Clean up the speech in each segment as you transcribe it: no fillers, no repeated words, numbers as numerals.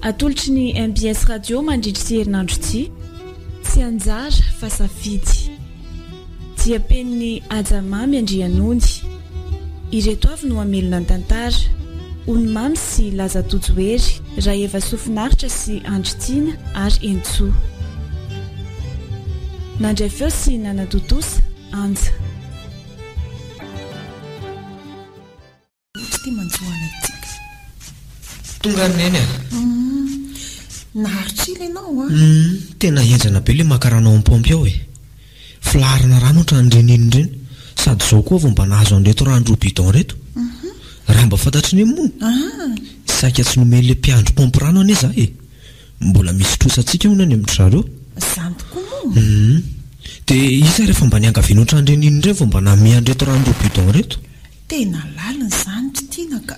atolotry ny MBS radio mandritry sy herinandro ity tsy anjara fa safidy dia peniny ajamamy andrianondy ireto avy no amelona ny tantara onimamy sy lazatojoery raha eva sofinaritra sy andritiana ary entsoa nandray feo sy nanatotosa anja tsy manjoana itsika tonga neny naharitra ilanao tena enjana be le makaranao ampompe ao filarina rano ohatran'ireny reny sady zao koa vao mba nahazo an'reto randro bidon reto raha mba fantatry ny moa saika tsy nomeny le mpiandro pompe rano ane za mbola misy trosantsika hono any amin'ny zareo zany tokoa moa dia isa rehefa mba niangaviana ohatran'ireny ireny vao mba namian'reto randro bidon reto tena lalina zany tsy tiana ka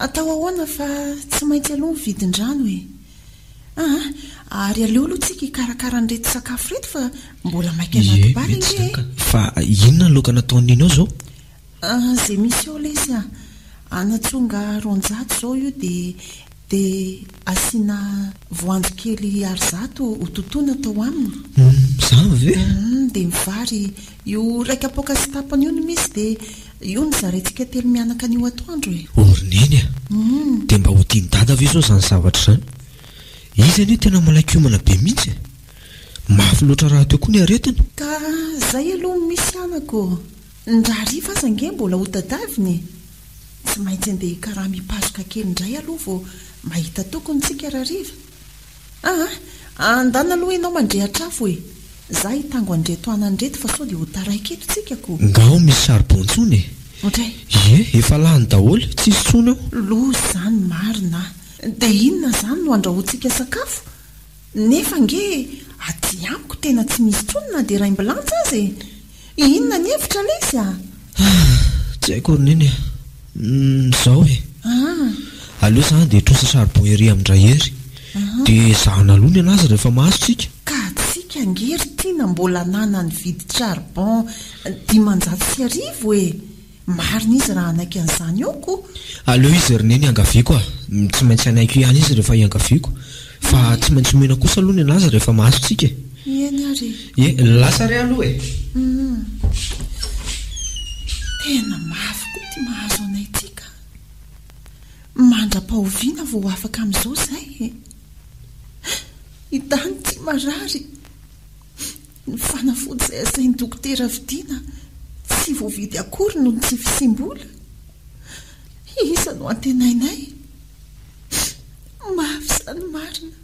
atao ahoana fa tsy maintsy aloha vidin-drano ary aleo aloha tsika hikarakara an'reto sakafo reto fa mbola maika anaty bary fa inona ny loka nataon'iny ao zao zay misy eo lesy anatsonga ronjato zao io dia asiana voanjo kely arizato hototoina atao aminy zany ve dia mivary io raika apoka sy tapany io no misy dia io ny zarentsika telo mianaka an'io atoandro orineny dia mba ho tiany dada ve zao zany zavatra zany izy anie tena malakiomana be mihitsy mafy loatra raha teo koa ny aretina ka zay aloha misy anako ndrahariva aza nge mbola hotadaviny tsy maintsy andeha karaha mipasoka kely indray aloha vao mahita tokontsika rahariva andana aloha ianao mandrehatra afo za hitango andreto anandreto fa sao dia ho taraiketo tsikako ngao misy saribontsony otray efa lany daholo tsisy tsony ao loha zany marina dia inona zany no andrahoantsika sakafo nefa nge aty amiko tena tsy misy tsony na dia raimbilanja azy inona ny hevitra lesy tsy haiko orineny zao aleo zany dia trosa saribon ery amindray ery dia zahana aloha ny anazy rehefa mahazotsika ka tsika ngery tiana mbola nana ny vidy charbon 500 marina izy raha anaiky an'izany eoko aleo izy rineny angaviako tsy maintsy anaiko ihany izy rehefa iangaviako fa tsy maintsy omena kosa aloha ny anazy rehefa mahazotsika eny ary lasa ry aloha tena mafy koa ty mahazo anay tsika mandra-pahoviana vao afaka amin'izao zay hitany tsy marary ny fanafody zay asain'ny dokotera vidiana tsy voavidy akory no tsy fisim-bola isa no antenainay mafy zany marina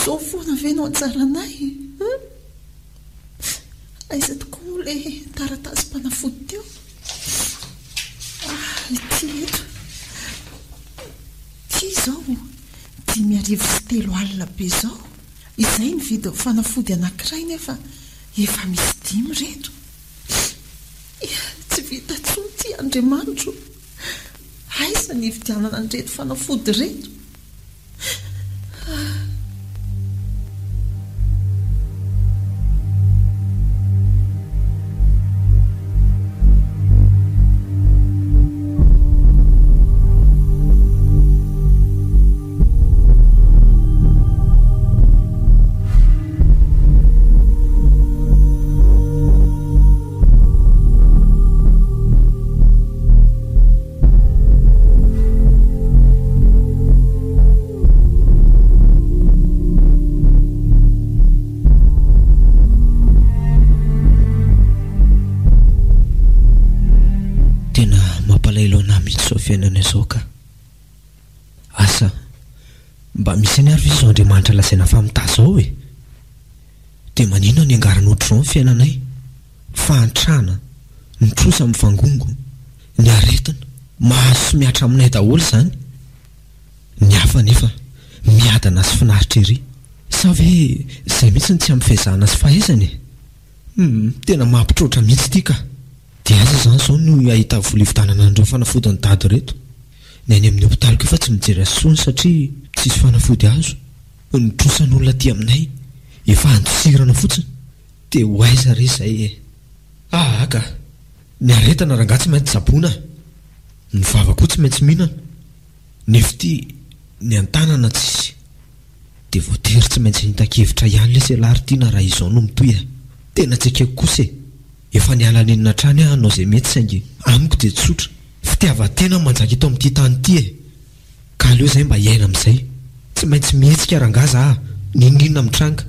zao foana ve no antsaranay aiza tokoa le taratasy mpanafody teo ty eto ty zao 5 alina be zao izay ny vidy fanafody anankiray nefa efa misy 5 reto tsy vita tsony ty Andriamanitro aiza ny vidianana ny reto fanafody reto fiainana izao ka asa mba misy any ary vizy zao Andriamanitra lasaina famitazao dia manino ny angarana ohatr'izao ny fiainanay fahantrana ny trosa amin'ny vangongo ny aretina mahazo sy miatra aminay daholo zany ny hafa nefa miadana sy finaritra ery sa ve izay mihitsy ny tsy amin'ny fehezahana sy fahaizany tena mampitroatra mihitsy ity ka dia aza zany zao no ahita volivitanana an'ireo fanafody ny dady reto ny any amin'ny hopitaliko efa tsy mijery asony satria tsisy fanafody azo ny trosan'olona aty aminay efa andosirana fotsiny dia ho aiza re izay aka ny aretana rangaha tsy maintsy zabona ny vava koa tsy maintsy mihinana nefa ity ny antanana tsisy dia voatery tsy maintsy nitan-kevitra ihany le selaritiana raha izao no mitoy a. Tena tsy akeko kosa efa nialaninona trany ahanao izay mety saingy amiko dia tsotra fitiavan-tena manjaka eto amin'ity tany ity ka aleo izay mba hiaina amin'izay tsy maintsy mihetsika rangaza ah ninona mitranga.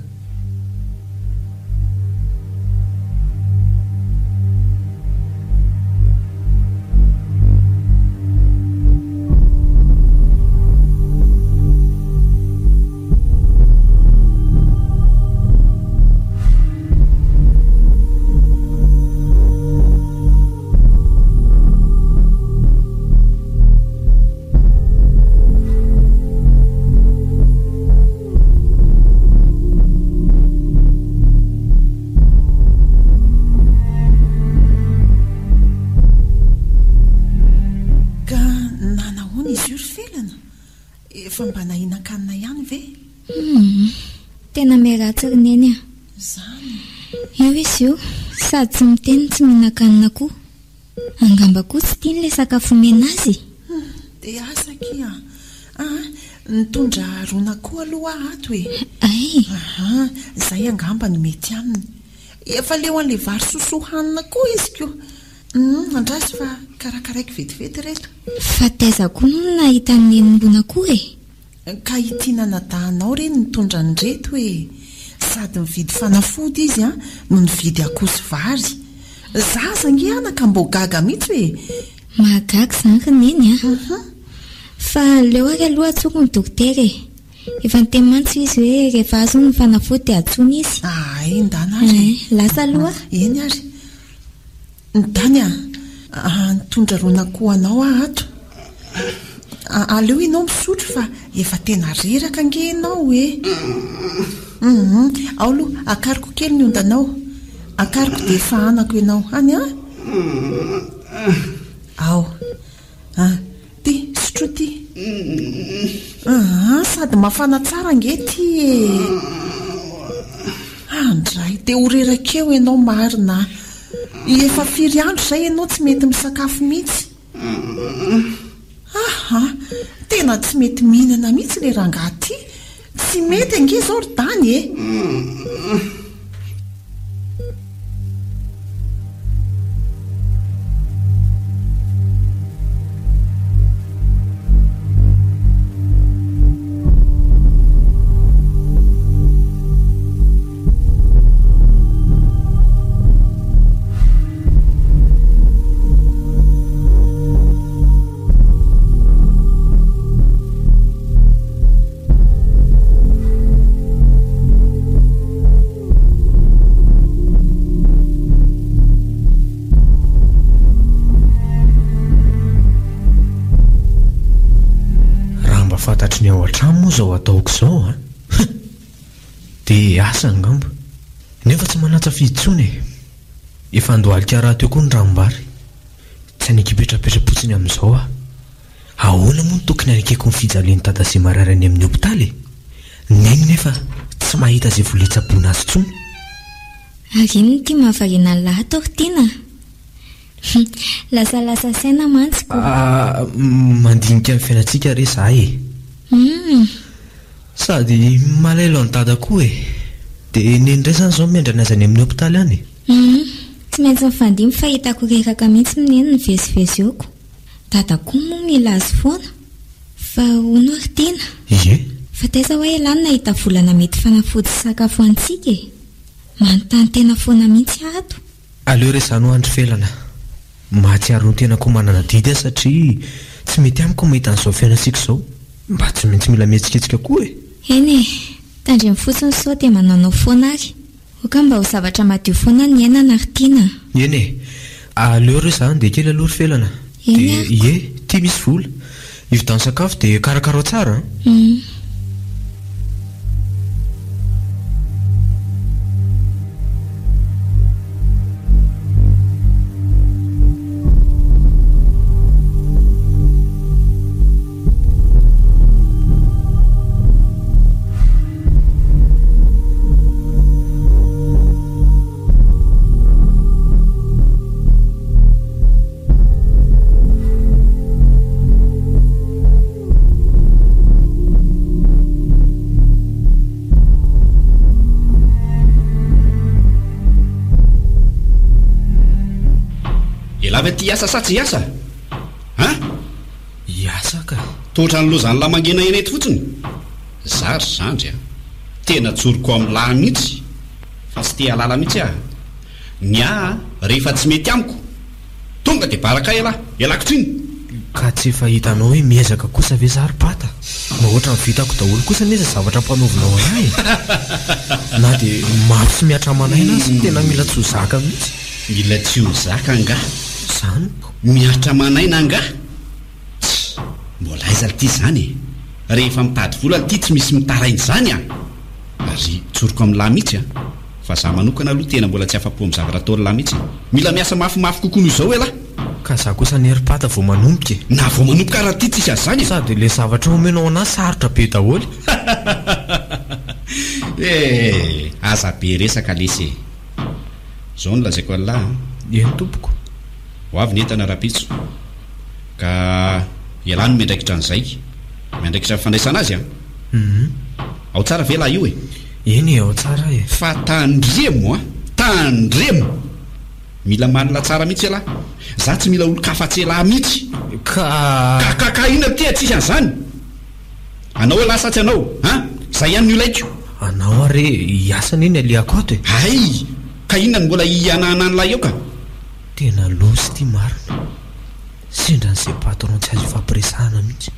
Efa mba nahinan-kanina ihany ve? Tena meratsirineny a. Zany. Eo izy io, sady tsy miteny tsy mihinan-kanina koa. Angamba koa tsy tiany le sakafo mena azy. Dia asa kia. Nitondra rona koa aloha ato e. Ay. Izay angamba ny mety aminy. Efa leo an'le vary sosohanina koa izy ko. Andrasy fa karakaraiky vetivety reto. Fa taiza koa no nahita ny enim-bona koa e. Ka itiana nadahanao reny nitondra ny reto e. Sady mividy fanafody izy no nividy akoho sy vary. Zaza ngiana ka mbo gaga mihitsy e. Mahagaga izany reneny a. Fa leo ary aloha atsoko ny dokotera e. Efa nitemantsy izy hoe rehefa azo ny fanafody dia atsony izy. Ndana ary. Lasa aloha. Eny ary. Ndany nitondra rona koa anao ato. Aleo ianao misotro fa efa tena reraka nge ianao e. Ao aloha akariko kely ny ondanao. Akariko dia efa anako ianao any a. Ao. Ty sotro ty. Sady mafana tsara nge ty e. Andray dia ho rerakeo ianao marina. Efa firy andro izay ianao tsy mety misakafo mihitsy. Tena tsy mety mihinana mihitsy le rangahy ty. Tsy mety ange izao ry tany e. Fantatry ny ao an-trano moa izao ataoko izao dia asa angamba nefa tsy manatsafidy intsony e. Efa andohalika raha teo koa ny ranombary tsy anikipetrapetra-potsiny amin'izao ahoana moa no tokony anikeko ny fijalian'ny tadazay mararany amin'ny hopitaly neny nefa tsy mahita izay voletsaboana azy intsony. Ary iny ity mahavariana ny lahatao tiana. Lasalasa saina mantsiko. Mandinika amin'ny fiainantsika re zahay e. Sady malailo ny dada koa e. Dia neny indray izany izao miandrana azy any amin'ny hopitaly any. Tsy maintsy mifandimby fa hitako reraka mihitsy mineny ny vezivezy eoko. Dada koa moa mila azy foana. Fa hono ary tiana. Ie. Fa taiza hoe ialany nahita volana mety fanafody sy sakafo antsika e. Manontany tena foana mihitsy ato. Aleo resany ho andro felana. Mahatsiaro ny tena koa manana didy satria tsy mety amiko mahita an'izao fiainantsika izao. Mba tsy maintsy mila mihetsiketsika koa e. Eny e, tandremy fotsiny sao dia mananao foana ary. Oka mba ho zavatra madio foana ny ainana ary tiana. Eny e, aleo re izany dia kely aloha ry felana. Dia ie, tia misy vola. Ividian'ny sakafo dia karakaro tsara. lava ty asa sa tsy asa a iasa ka tohatra ny lozany la mangena enety fotsiny zary zandry a tena tsoroko amin'ny lahy mihitsy fa tsy te halala mihitsy ah ny a rehefa tsy mety amiko tonga de baraka elakotriny ka tsy fahitanao hoe miezaka kosa ve zary-pata ma ohatra ny vitako daholo kosa neza zavatra mpanovinao anay na de mafy sy miatra manaina sy tena mila tsy ho zaka mihitsy mila tsy ho zaka anga zany miatra manaina anga mbola aiza ity zany rehefa mitady vola ty tsy misy mitarainy zany a ary tsoroko amin'ny lahy mihitsy a fa za manokana aloha tena mbola tsy afa-po amin'ny zavatra ataony lahy mihitsy mila miasa mafimafy kokoa noho izao ela ka za kosa nery-pata vao manomboka na vao manomboka raha ty tsisy azy zany sady le zavatra omenao anazy sarotra be daholy aza be resaka lesy zao no lazaiko an'lahy eny tompoko ho avy ny entana rapitso ka ialany miandraikitra an'izay miandraikitra fandraisana azy a ao tsara ve lahy io eny ao tsara fa tandremo a tandremo mila manina tsara mihitsy alahy za tsy mila olo kafatselahy mihitsy ka ina ty tsisy an'izany anao lasa tsy anao zay ihany no ilaiko anao are iasana iny aliako ato ay ka inona ny mbola ianahana ny lahy eo ka tena losy ty marina sendra n'izay patron tsy azo ifampiresahana mihitsy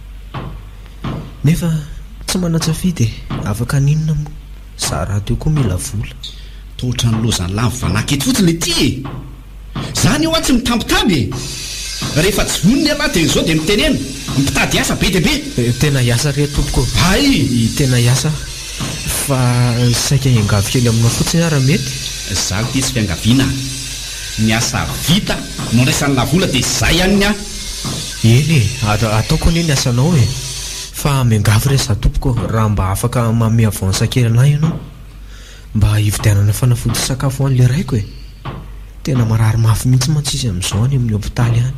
nefa tsy manatsafidy afaka ninona moa za raha teo koa mila vola tohatra ny lozany lamy vanaky eto fotsiny le ty zany eo a tsy mitambitamby rehefa tsy vonony alahy de zao de mitenena mipitady asa be de be tena iasa re tompoko ay tena iasa fa saika iangavy kely aminao fotsiny ara mety za ty sy fiangaviana ny asa vita nondraisan'ny lavola de zay ihany a eny ataoko neny asanao fa miangavy re za tompoko raha mba afaka mame avance kely anahy ianao mba hividianana fanafody sakafo an'le raiko tena marary mafy mihitsy mantsisy amin'izao any amin'ny hôpitaly any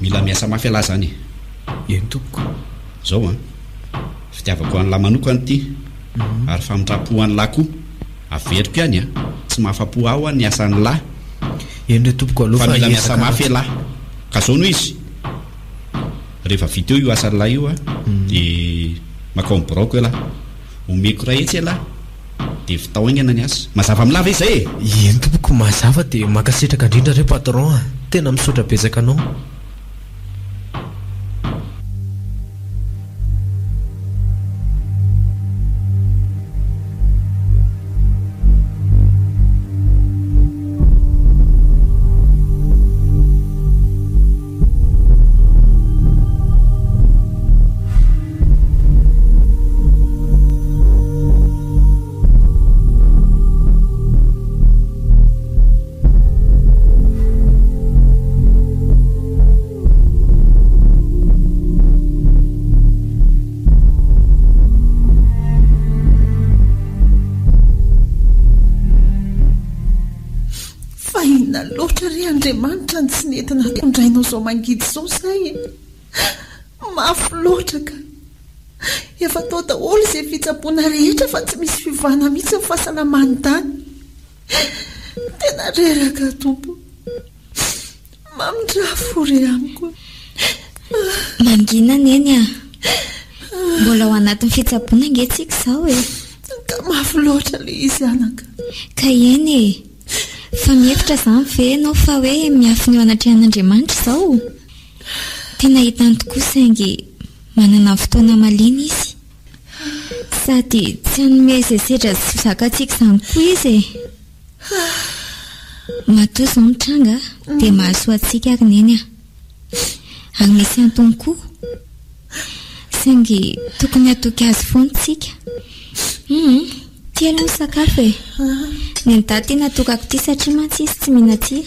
mila miasa mafy alahy zany eny tompoko zao a fitiavako an'lahy manokany ity ary famindrapo an'ny lahy koa averiko ihany a tsy mahafapo aho a ny asan'ny lahy eny re tompoko aloha fa mila miasa mafy alahy ka zao noho izy rehefa vita eo io asan'ny lahy io a de makao miborako elahy omeko raha etsy elahy de vitao aingana ny asa mazava amilava izay eny tompoko mazava de makasitraka indrindra re patron tena misotra betsaka anao loatra ry Andriamanitra ny tsy nentina tondrainao zao mangidy zao zay mafy loatra ka efa tao daholo izay fitsaboana rehetra fa tsy misy fivana mihitsy ny fahasalamany tany tena reraka tompo mamindrafory amiko mangina neny mbola ao anatin'ny fitsaboana angetsika zao ka mafy loatra le izy anaka ka eny fa mihevitra zany ve anao fa hoe miafiny eo anatrehan'Andriamanitra zao tena hitany tokoa saingy manana fotoana malina izy sady tsy hanome zezedra sy zakatsika zany koa izy matoa zao mitranga dia mahasoa atsika ary neny ary misy antony koa saingy tokony atoky azy foantsika tia aloha ny sakafo ny daty natokako ty satria mantsy izy tsy mihinatira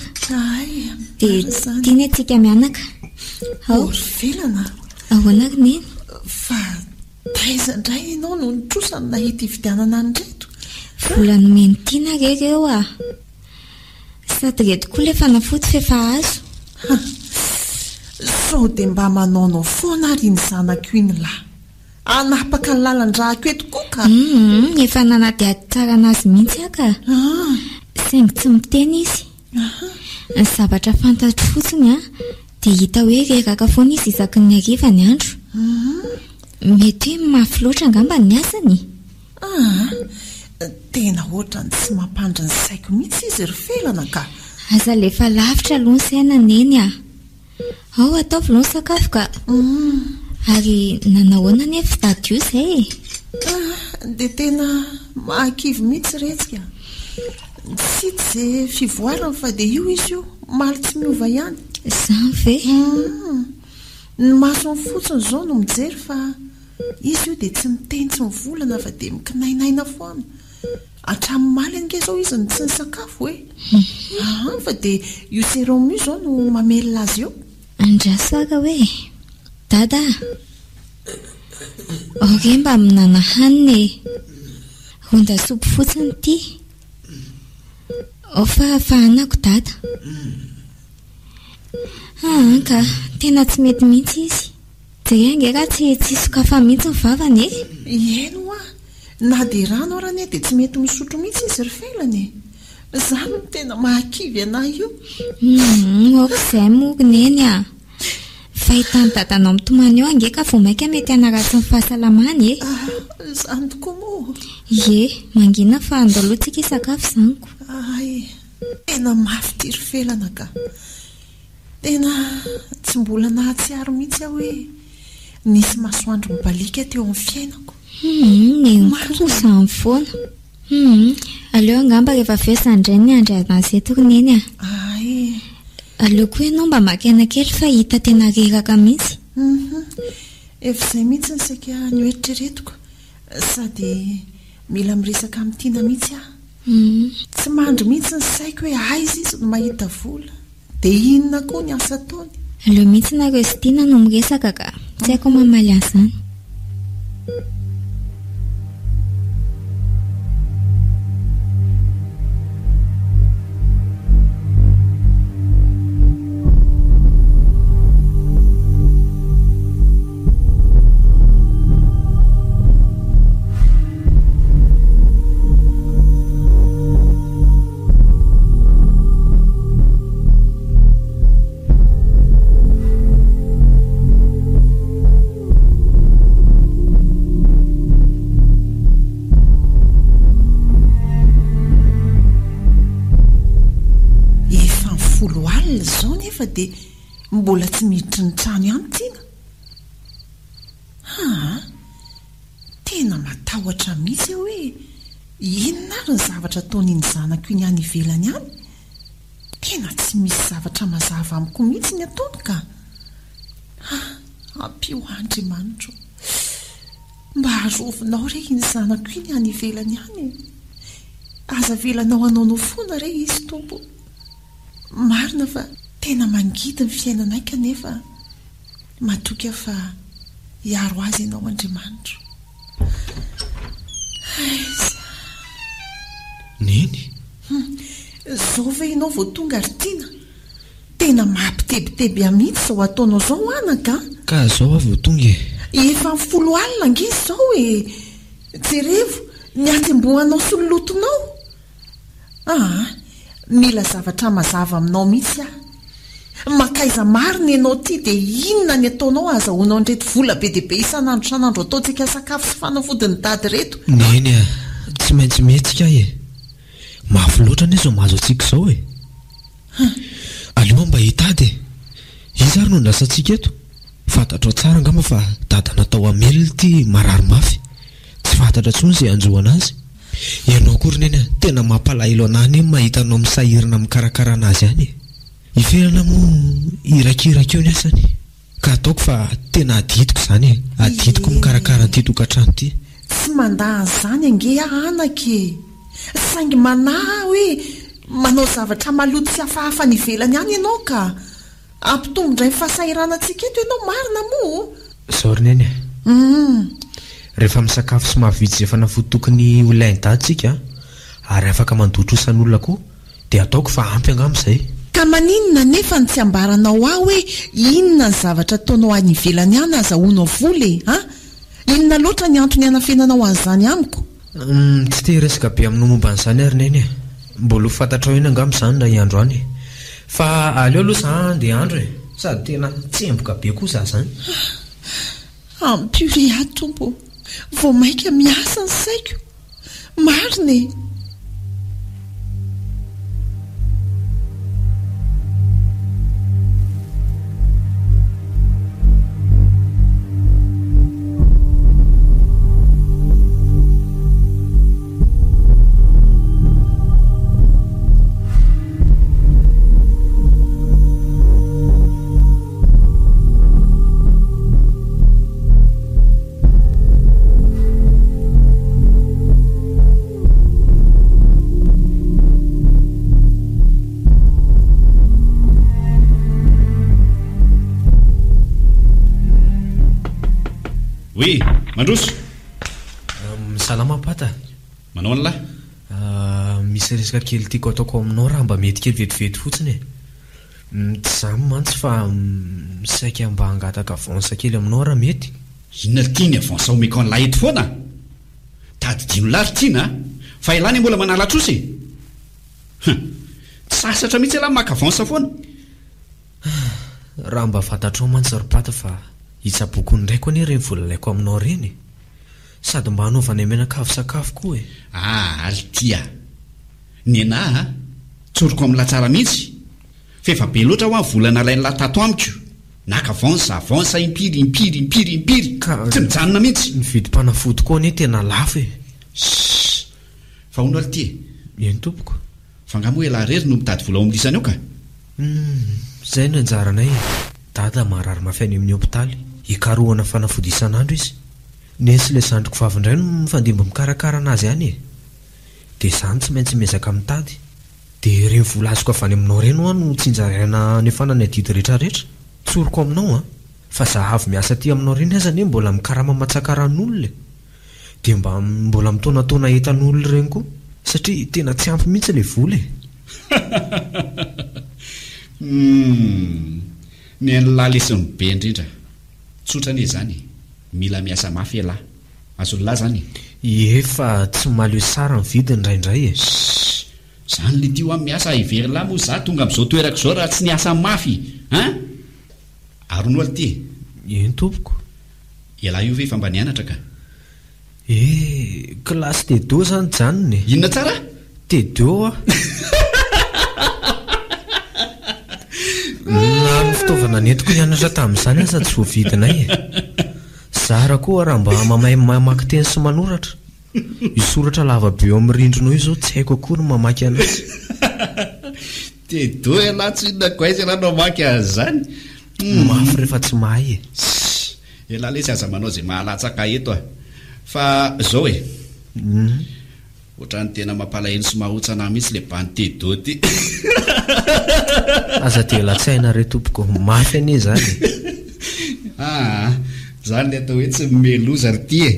dia tiany atsika mianaka ao velana ahoana ary neny fa taizandray ianao no nitrosany nahita hividianana ny reto vola nomeny tiana rereo sady reto koa le fanafody fefa azo sao dia mba manaonao foana ary ny zanako iny lahy anapaka ny lalan-drahako eto koa ka efa nanady ady tsara anazy mihitsy aka saingy tsy miteny izy Ny zavatra fantatro fotsiny a dia hita hoe reraka foana izy isaky ny hariva ny andro. Mety hoe mafy loatra angamba ny asany. Tena ohatrany tsy mampandry ny saiko mihitsy izy ry felana ka. Aza lefa lavitra aloha ny sainany eny a. Ao atao vilao ny sakafo ka. Ary nanahoana nefa tady io izay. Dia tena mahakivy mihitsy retsika. Tsy izay fivoarana fa dia io izy io maly tsy miova ihany. Izany ve? Ny maso ny fotsiny izao no mijery fa izy io dia tsy miteny tsy mivolana fa dia mikinainaina foana. Hatramin'ny maly ange izao izy ny tsy ny sakafo hoe. Fa dia io sérum io izao no mamelona azy eo. Andrasaka hoe dada ore mba minana hanina e. Ronda sopo fotsiny ity. Fa fahanako dada. Ka tena tsy mety mihitsy izy. Dia angera tsy sokafa mihitsy ny vavany e. Eno na dia rano arany dia tsy mety misotro mihitsy izy ry felany. Izany no tena mahakivy anahy io. Okizay morony eny a. Fahitany dadanao mitomany eo angeka vao maika mety hanaratsy ny fahasalamany e. Izany tokoa moa. Ie, mangina fa andaloantsika sakafo izanyko. Tena mafy ity ry felana ka. Tena tsy mbola nahatsiaro mihitsy aho hoe nisy masoandro mibalika teo amin'ny fiainako. Izany foana. Aleo angamba rehefa vesandray ny andry anazy eto roneny a. Aleo koa ianao mba makena kely fa hita tena reraka mihitsy. Efa izay mihitsy ny saika ny oeritreretiko. Sady mila miresaka amin'ny tiana mihitsy aho. Tsy mandry mihitsy ny saiko hoe aiza izy no mahita vola. Dia inona koa ny asa ataony. Aleo mihitsy nareo sy tiana no miresaka ka tsy haiko mamaly an'izany. Fa dia mbola tsy miditry ny trano ihany tiana. Tena matahotra mihitsy hoe inona ary ny zavatra ataon'iny zanako iny any ivelany any. Tena tsy misy zavatra mazava amiko mihitsy ny ataony ka. Ampio Andriamanitra, mba arovinao re iny zanako iny any ivelany any. Aza velanao anao foana re izy tompo. Marina fa tena mangidy ny fiainanay kanefa matoka fa hiaro azy ianao Andriamanitra. Neny? Zao ve ianao vao tonga ary tiana? Tena mampitebiteby amihitsy izao ataonao izao anaka. Ka zao aho vao tonga e. Efa 10 alina nge izao e. Jerevo ny atsembohanao sololotonao. Mila zavatra mazava aminao mihitsy aho. Makaiza marina ianao ty dia inona ny ataonao azahoanao ndreto vola be dia be isan'andro ataontsika sakafo sy fanafodiny dady reto. Neny tsy maintsy mihetsika e. Mafy loatra anie izao mahazo antsika izao e. Aleo mba hitady izy ary no nasantsika eto. Fantatra tsara angamba fa dada natao amelona ity marary mafy. Tsy fantatra tsony izay anjoana azy. Ianao kory neny tena mampalahelo anahy mahita anao misahirana mikarakara anazy any. Ifelana moa irakiraka eo ny asany. Ka ataoko fa tena adidiko izany. Adidiko mikarakara an'ity tokantrano ity. Tsy mandahan' izany ange anake. Saingy manahy hoe manao zavatra maloto sy hafahafa ny ivelany any ianao ka ampitombondray fahasahiranantsika eto ianao marina moa. Zaho neny. Rehefa misakafo sy mahavitsy izay fanafody tokony ho ilainy dadantsika ary afaka mandotro isan'olona koa dia ataoko fa ampy angamba izay. Ka maninona nefa ny tsy ambaranao aho hoe inona ny zavatra ataonao any ivelany any azahoanao vola e? Inona loatra ny antony hanafenanao an'izany amiko? Tsy te resaka be amin'ny momba an'izany ary neny. Mbola ho fantatrao eny angamba izany raha iandro any. fa aleo aloha za andeha andro e sady tena tsemboka be koa za zany ampio re tompo vao maika miasa ny saiko marina e. oe mandroso salama pata manao an'lahy misy resaka kely tiako ataoko aminao raha mba mety kely vetivety fotsiny e tsy zany mantsy fa misaika mba hangataka avansa kely aminao raha mety inona tiany avansa omeko an'lahy eto foana tady dino lary tiana fa ilany mbola manalatrosy sasatra mihitsy lahy maka avansa foana raha mba fantatrao mantsy ropata fa hitsabokony ndraiko anie reny volalaiko aminao reny sady mba hanaovana menakafo sakafo koa e altia ny anahy tsoroko amin'la tsara mihitsy fefa be loatra ho any volana lain'lahy tato amiko naka avansa impiry tsy mijanona mihitsy ny vidim-panafody koa anie tena lafo e fa hono altia eny tompoko fa ngamoa elahy rery no mitady vola omlisany eo ka zay no anjaranay dada marary mafiany amin'ny hopitaly hikarohana fanafodisan'andro izy nesy le sandriko vavindray no mifandimba mikarakara anazy any e dia zany tsy maintsy mezaka mitady dia reny vola azoko avany aminao reny ho no tsinjaraina nefana ny adidy rehetrarehetra tsoroko aminao a fa zahavy miasa ty aminao reny aza anie mbola mikarama matsakaran'olona dia mbola mitaonataona entan'olona reny koa satria tena tsy ampy mihitsy le vola ny an'lahy lesiny be indrindra tsotra anie zany mila miasa mafy elahy azo lahy zany efa tsy maleo sara ny vidiny indraindray e zany le tio amin'ny miasa ivery lahy moa za tonga amin'izao toerako zao raha tsy ny asa mafy arono aly ty eny tompoko elahy io ve fa mba nianatra ka klasy T2 zany janony inona tsara T2 a na ny fitaovana nentiko nianatra tamin'izany aza tsy voavidinay e zara koa raha mba mamay mamaky teny sy manoratra isoratra lavabe eo amin'ny rindrina io zao tsy haiko akory ny mamaky anazy T2 elahy tsy inona koaiza elahy no mamaky azy zany mafy rehefa tsy mahay e elahy le tsy aza manao zay mahalatsaka eto a fa zao e ohatrany tena mampalahelo sy mahotsana mihitsy le bany T2 ty aza telatsaina re tompoko mafy anie zany zany le atao hoe tsy meloza ry ty e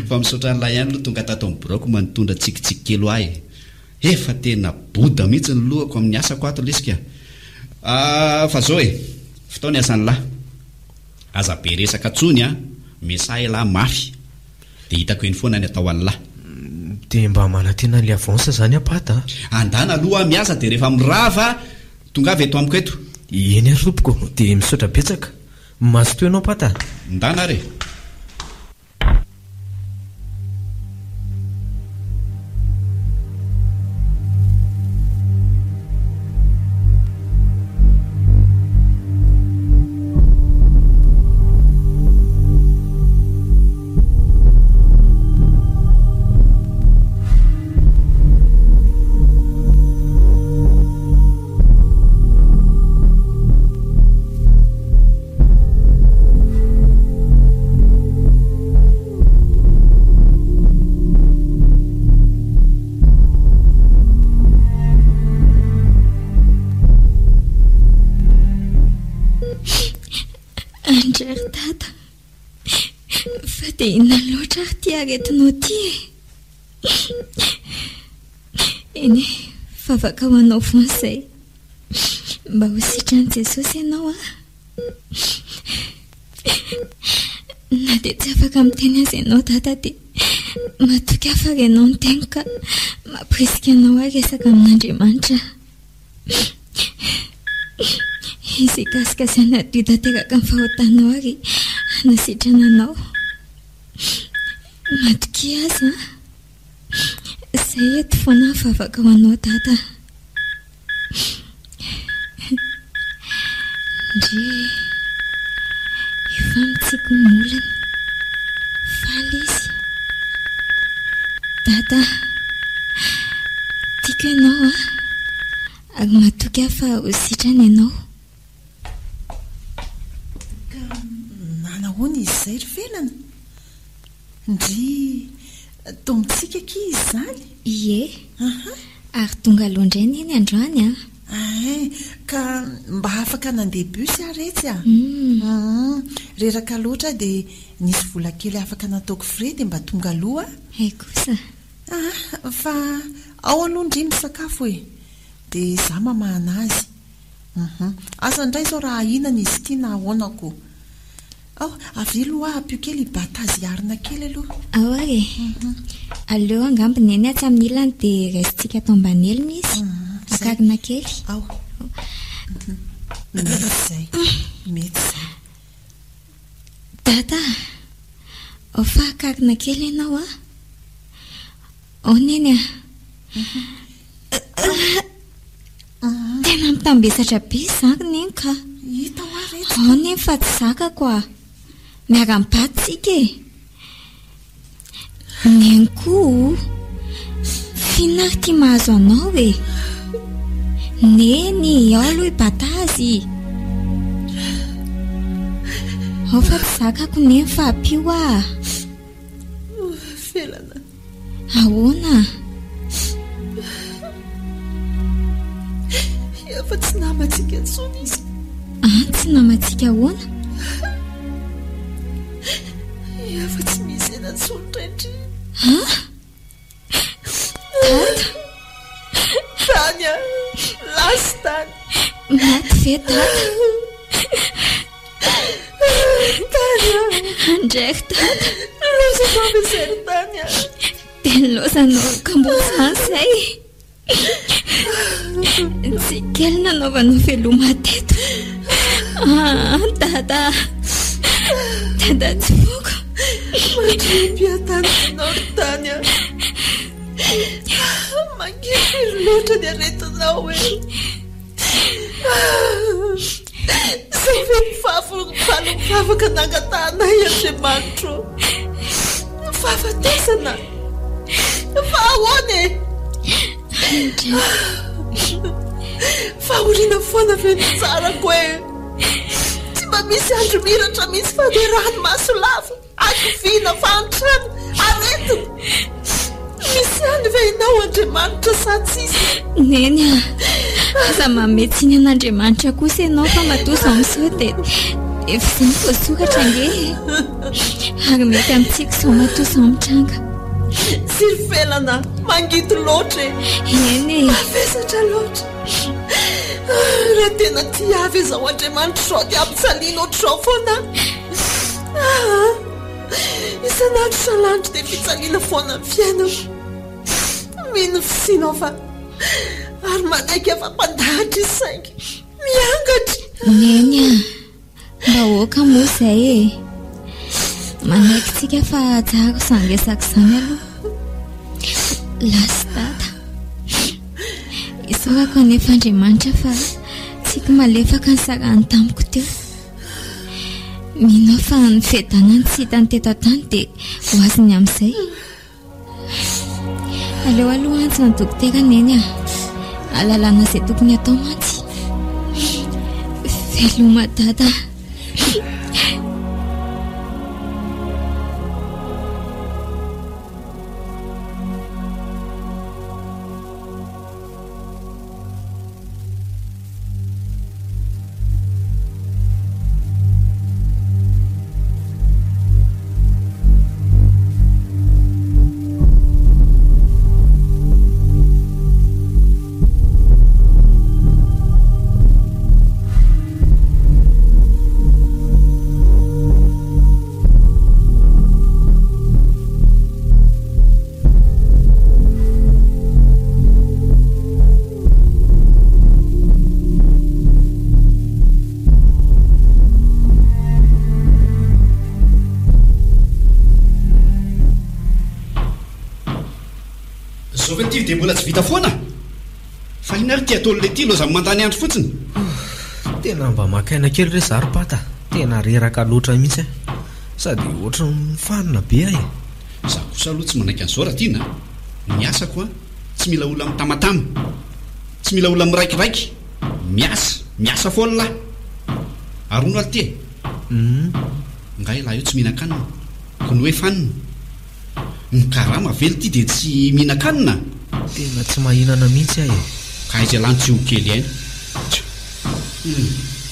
fa misaotra n'lay ihany loha tonga tato amin'ny borako manitondra tsikitsiky kelo ahy efa tena boda mihitsy ny lohako amin'ny asako ato lesika fa zao e fotaony asan'ny lahy aza be resaka tsony a mesahy lahy mafy dia hitako eny foana ny atao an'ny lahy dia mba manantena le avansa zany apata andana aloha miasa dia rehefa mirava tonga avy eto amiko eto eny ary tompoko dia misaotra betsaka maso toy ianao pata ndana re dia inona loatra ary ty aretinao ty eny favaka ho anao foan'izay mba ho sitran'i Jesosy ianao na dia tsy afaka miteny azy ianao dada dia matoky afa renao ny tegno ka mampirisika anao ary resaka amin'Andriamanitra izay kasikasana toidateraka ny fahotanao ary nasitrananao matoky aza izay eto foana nyfavaka ho anao dada ndre efa mitsiko molana faly izy dada tiako ianao ary matoky afa ho sitrany ianao ka nanahoana izy izay ry velana ndry tombontsika ki izy zany ie ary tonga aloha indray neny androany ka mba afaka nandeha busy aretsy reraka loatra dia nisy vola kely afaka nataoko fre dia mba tonga aloha ay kosa fa ao aloha ndry misakafo e dia za mamahana azy asa indray zao raha inana izy ity na ahoanako avy aloha apio kely batazy arina kely aloha ao ary aleo angambiny eny atsy amin'ny ilany dia raisitsika atao mbanelina izy akarina kely ao mety zay mety zay dada ao fa akarina kely ianao ao neny tena mitambesatra be zany neny ka hita ho aretsy ao neny fa tsy zakako miara-mipatsika neny koa finary tia mahazo anao e neny ao aloha ibatazy ao fa tsy zakako neny fa apio felana ahoana efa tsy namatsika ntsony izy tsy namatsika ahoana efa tsy misy ena ntsolotraindry tany lasy tany maty ve dada tany andraiky dada losanao misery tany dia losanao kambosany zay tsy kely nanaovanao veloma teto dada tsy foko mandrempiatanynao ry tany mangifiry loatra ny aretinao e zay ve mifafaka nangatanay andriamanitro fahafatesana fa ahoana e fahoriana foana ve ny tsarako e tsy mba misy andro miratra misy faderahany maso lava akivina fantrano aretina misy andro ve inao andriamanitra sa tsisy neny aza mametsiny an'andriamanitra kosa ianao fa matoza amin'izao dia efa izay voasoratra nge ary mety amintsika izao matoza amin'tranga siry felana mangito loatra eny mavesatra loatra raha tena ti avy izao andriamanitra zao dia ampitsaliana ohatr'izao foana isanandro salandro dia fitsaliana foana ny fiainako mino fisinao fa ary manaiky efa mpandahatra izy saingy miangatra neny mba oka moa izay e manaiky tsika fa tsara sangesaka izany aloha lasy dada isorako anefa andriamanitra fa tsika malefaka ny sarany tamiko teo minao fa ny fedanany tsy hitany teto tany dia ho azony amin'izay aleo aloha antsy ny dokotera neny alalana izay tokony atao mantsy veloma dada zao ve ty dia mbola tsy vita foana fa ina ary ty ataon'le ty loza mandany andro fotsiny. Tena mba makaina kely re zaripata, tena reraka loatra mihitsy sady ohatra mifanina be ahy. Za kosa aloha tsy manaiky an'izao raha tiana. Ny asako a tsy mila olona mitamatama, tsy mila olona miraikiraiky. Miasa foana lahy. Arono aly ty e. Ngay lahy io tsy mihinan-kanina ko ny hoe fanina. Ny karama vely ty dia tsy mihinan-kanina. Tena tsy mahinana mihitsy ahy. Ka izy alany tsy ho kely aina.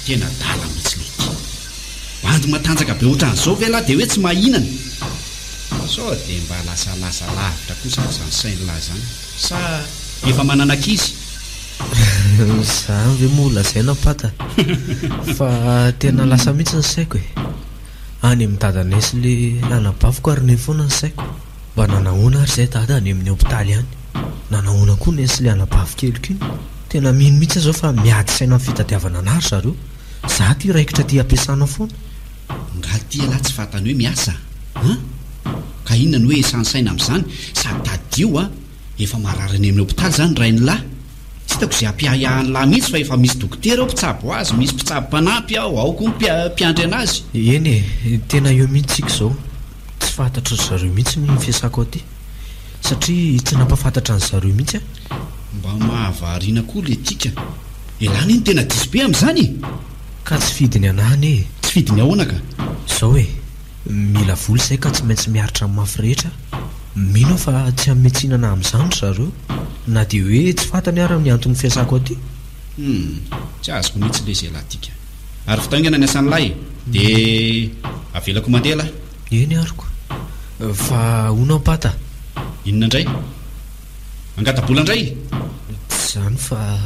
Tena dala mihitsy le ty. Bandy matanjaka be ohatran'izao ve lahy dia hoe tsy mahinana. Sao dia mba lasa lavitra kosa izany sainy lahy zany. Sa efa manana-kizy? Za ve moa lazaina pata fa tena lasa mihitsy ny saiko e. Any amin'ny dadanay sy le anabaviko ary ne foana ny saiko. Mba nanahoana ary izay dada any amin'ny hopitaly any. Nanahoana koa ne sy le anabavy keliko iny. Tena mino mihitsy zao fa miady saina amin'ny fitadiavana anary zareo. Za ty raikitra ty ampiasana foana. Ngaly ty lahy tsy fantany hoe miasa ka inona ny hoe sansaina amin'izany sady tadio efa mararany amin'ny hopitaly zany rainy lahy. Tsy hitako izay ampiahahany lahy mihitsy fa efa misy dokotera ao mpitsabo azy, misy mpitsabo mpanampy ao koa mpiandry anazy. Eny e, tena eo mihitsika izao. Tsy fantatra zareo mihitsy ny fiasako aty satria tsy nampafantatra ny zareo mihitsy mba mahavariana koa le tika. Elany iny tena diso be amin'izany ka tsy fidiny anahany e. Tsy fidiny ahoana ka? Zao e, mila voly izay ka tsy maintsy miaritra amin'ny mafy rehetra. Mino fa tsy hametsinana amin'izany zareo na dia hoe tsy fantany ary amin'ny antony fiasako aty. Tsy azoko mihitsy le izay lahy tika. Ary fitaingana ny asan'ny lahy dia avelako mandeha lahy. Eny ariko fa honao pata. Inona indray? Angatabola indray? Tsy zany fa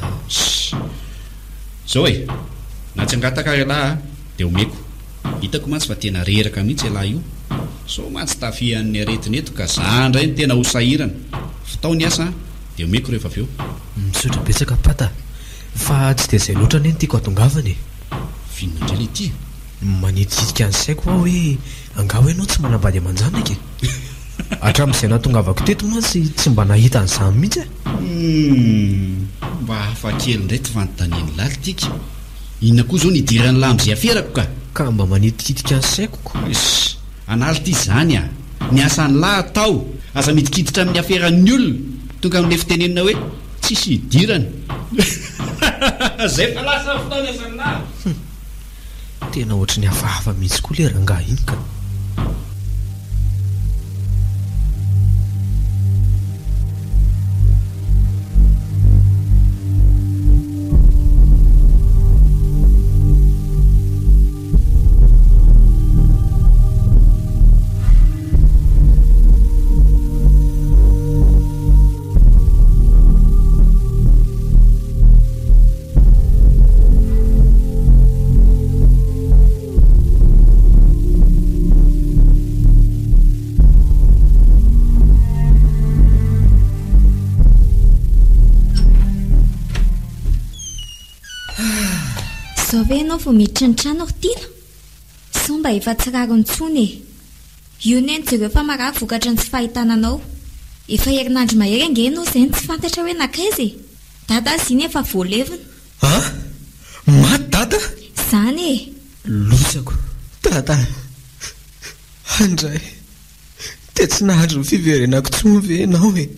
zao e, na tsy angataka lahy dia omeko. Hitako mantsy fa tena reraka mihitsy lahy io. So mantsy tafihan'ny aretin'eto ka za indray ny tena ho sahirana. Fitao ny asa dia omeko rehefa avy eo. Misotra betsaka pata fa tsy dia izay loatra anie ny tiako atongavany. Vinona indray le ty? Manitsidika ny saiko aho hoe angao ianao tsy manambady aman-janaka hatramin'izay natongavako teto mantsy tsy mba nahita an'izany mihitsy mba hafa kely indray ty fanontaniany laly tika. Inona koa zao nidirany lahy amin'izay aferako ka mba manitikitika ny saikoko. Analy ty zany ny asan'ny lahy atao aza midikiditra amin'ny aferan'ny olona tonga amin'le fitenenina hoe tsisy hidirany. Zay fa lasa fotoana asan'ny lahy. Tena ohatry ny hafahafa mihitsy koa le rangahy iny ka. Zao ve ianao vao miditra ny trano aho tiana? Sao mba efa tsy raro nitsony e. Io neny jereo fa marary vokatra ny tsy fahitananao. Efa herinandro mahery ange ianao izay ny tsy fantatra hoe nakaiza e. Dada azy iny efa voalevina. Maty dada? Zany e. Losako dada andray dia tsy nahandro ny fiverenako tsony ve ianao e.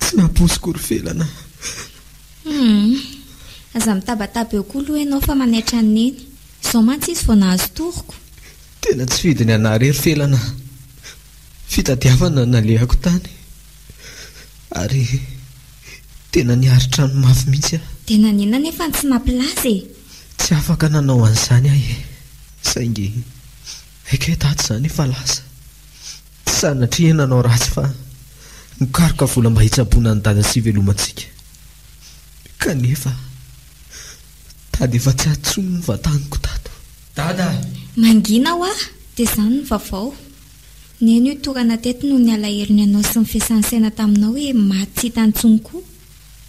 Tsy naposiko ry felana. Aza mitabataba eo koa aloha ianao fa manaitra ny neny. Sao mantsy izy vao nahazo toroko. Tena tsy fidiny anahy ry felana. Fitadiavana nalehako tany ary tena niaritra ny mafy mihitsy aho. Tena nina nefa tsy nampilaza e. Tsy afaka nanao an'izany ahy e. Saingy eke tato izany efa lasa. Tsy sanatria nanao ratsy fa nikaroka vola mba hitsaboana ny dada sy velomantsika. Kanefa tady efa tsy atsony ny vataniko tato. Dada mangina aho dia izany ny vaovao. Neny io torana teto noho ny alahelo ny anao sy ny fiasan'ny saina taminao hoe maty tsy hita ntsony koa.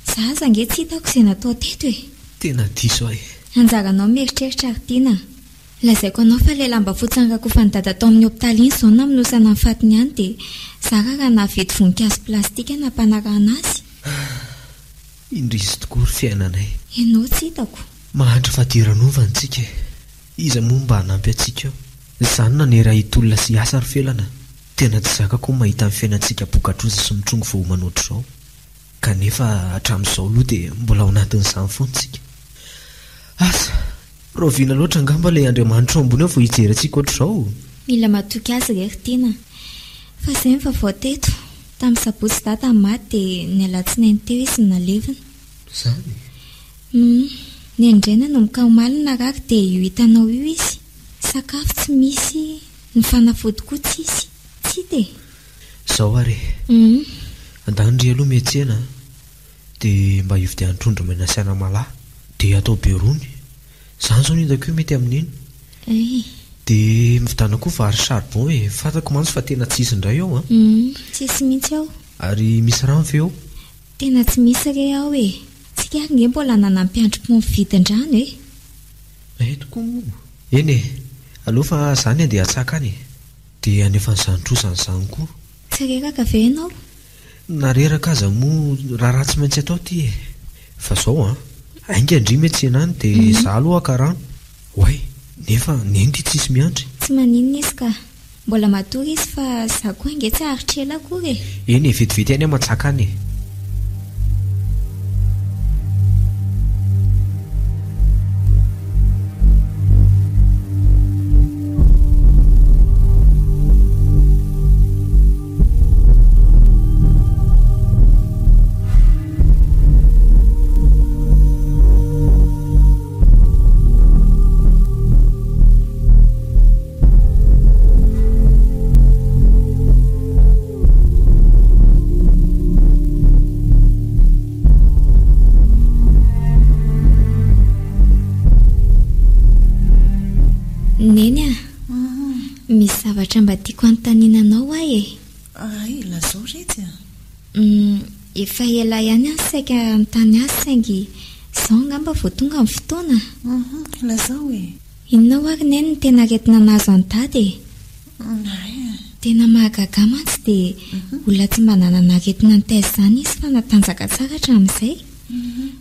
Za zange tsy hitako izay natao teto e. Tena diso ahy. Anjaranao mieritreritra ary tiana. lazaiko anao fa ilay lamba fotsangako fa nidada tao amin'ny hopitaly iny izao namonosana ny fatiny ihany dia zara raha navety voninkazo plastika nampanarahana azy. Indrisy tokoa ry fiainanay. Ianao tsy hitako. Mahantra fadiranova antsika. Iza moa mba hanampy antsika eo. Izany na nera hitolona sy asa ry felana. Tena tsy zakako mahita amin'ny fiainantsika bokatroza sy mitrongo vao manoatra izao. Kanefa hatramin'izao aloha dia mbola ao anatin'izany foana tsika. Asa, roviana loatra angamba ilay Andriamanitra ambony ao vao hijery antsika ohatr'izao. Mila matoky azy rery tena. Fa izay fa vao teto. Tamin'ny sabotsy data maty dia ny alatsinainy teo izy nalevina. Izany? Ny andraina no mikaomalina rary dia io hitanao io izy. Sakafo tsy misy, ny fanafody koa tsy izy. Tsy dia. Izao are. Andandry aloha miantsena dia mba hividian'ny trondro menasiana malahy dia atao be rony. Izany izao nindako io mety amin'iny. Dia mividana koa vary charbon fantako mantsy fa tena tsisy indray ao. Tsisy mihitsy ao. Ary misy rano ve ao? Tena tsy misy re ao tsika ary nge mbola nanampiandroko mividin-drano tokoa moa. Eny aloha fa izany andeha atsaka any dia anefa nyzanitrosany izany koa. Tsy reraka ve ianao? Nareraka aza moa raha tsy maintsy atao ty fa izao ainga andry miantsena any dia izaho aloha aka rano. Oay, nefa neny ty tsisy miandry. Tsy maninona izy ka mbola matory izy fa izaho koa inge tsy aritrela akory Eny vetivety any aman-tsaka any Neny misy zavatra mba tiako anontaniananao ay lazao retsy efa ela ihany any saika mitany azy saingy izao ngamba vao tonga amin'ny fotoana. Lazao inona ary neny ny tena retina nazo an-dady tena mahagaga mantsy dia olona tsy mba nanana retina nitaiza izany izy fa natanjaka tsara hatramin'izay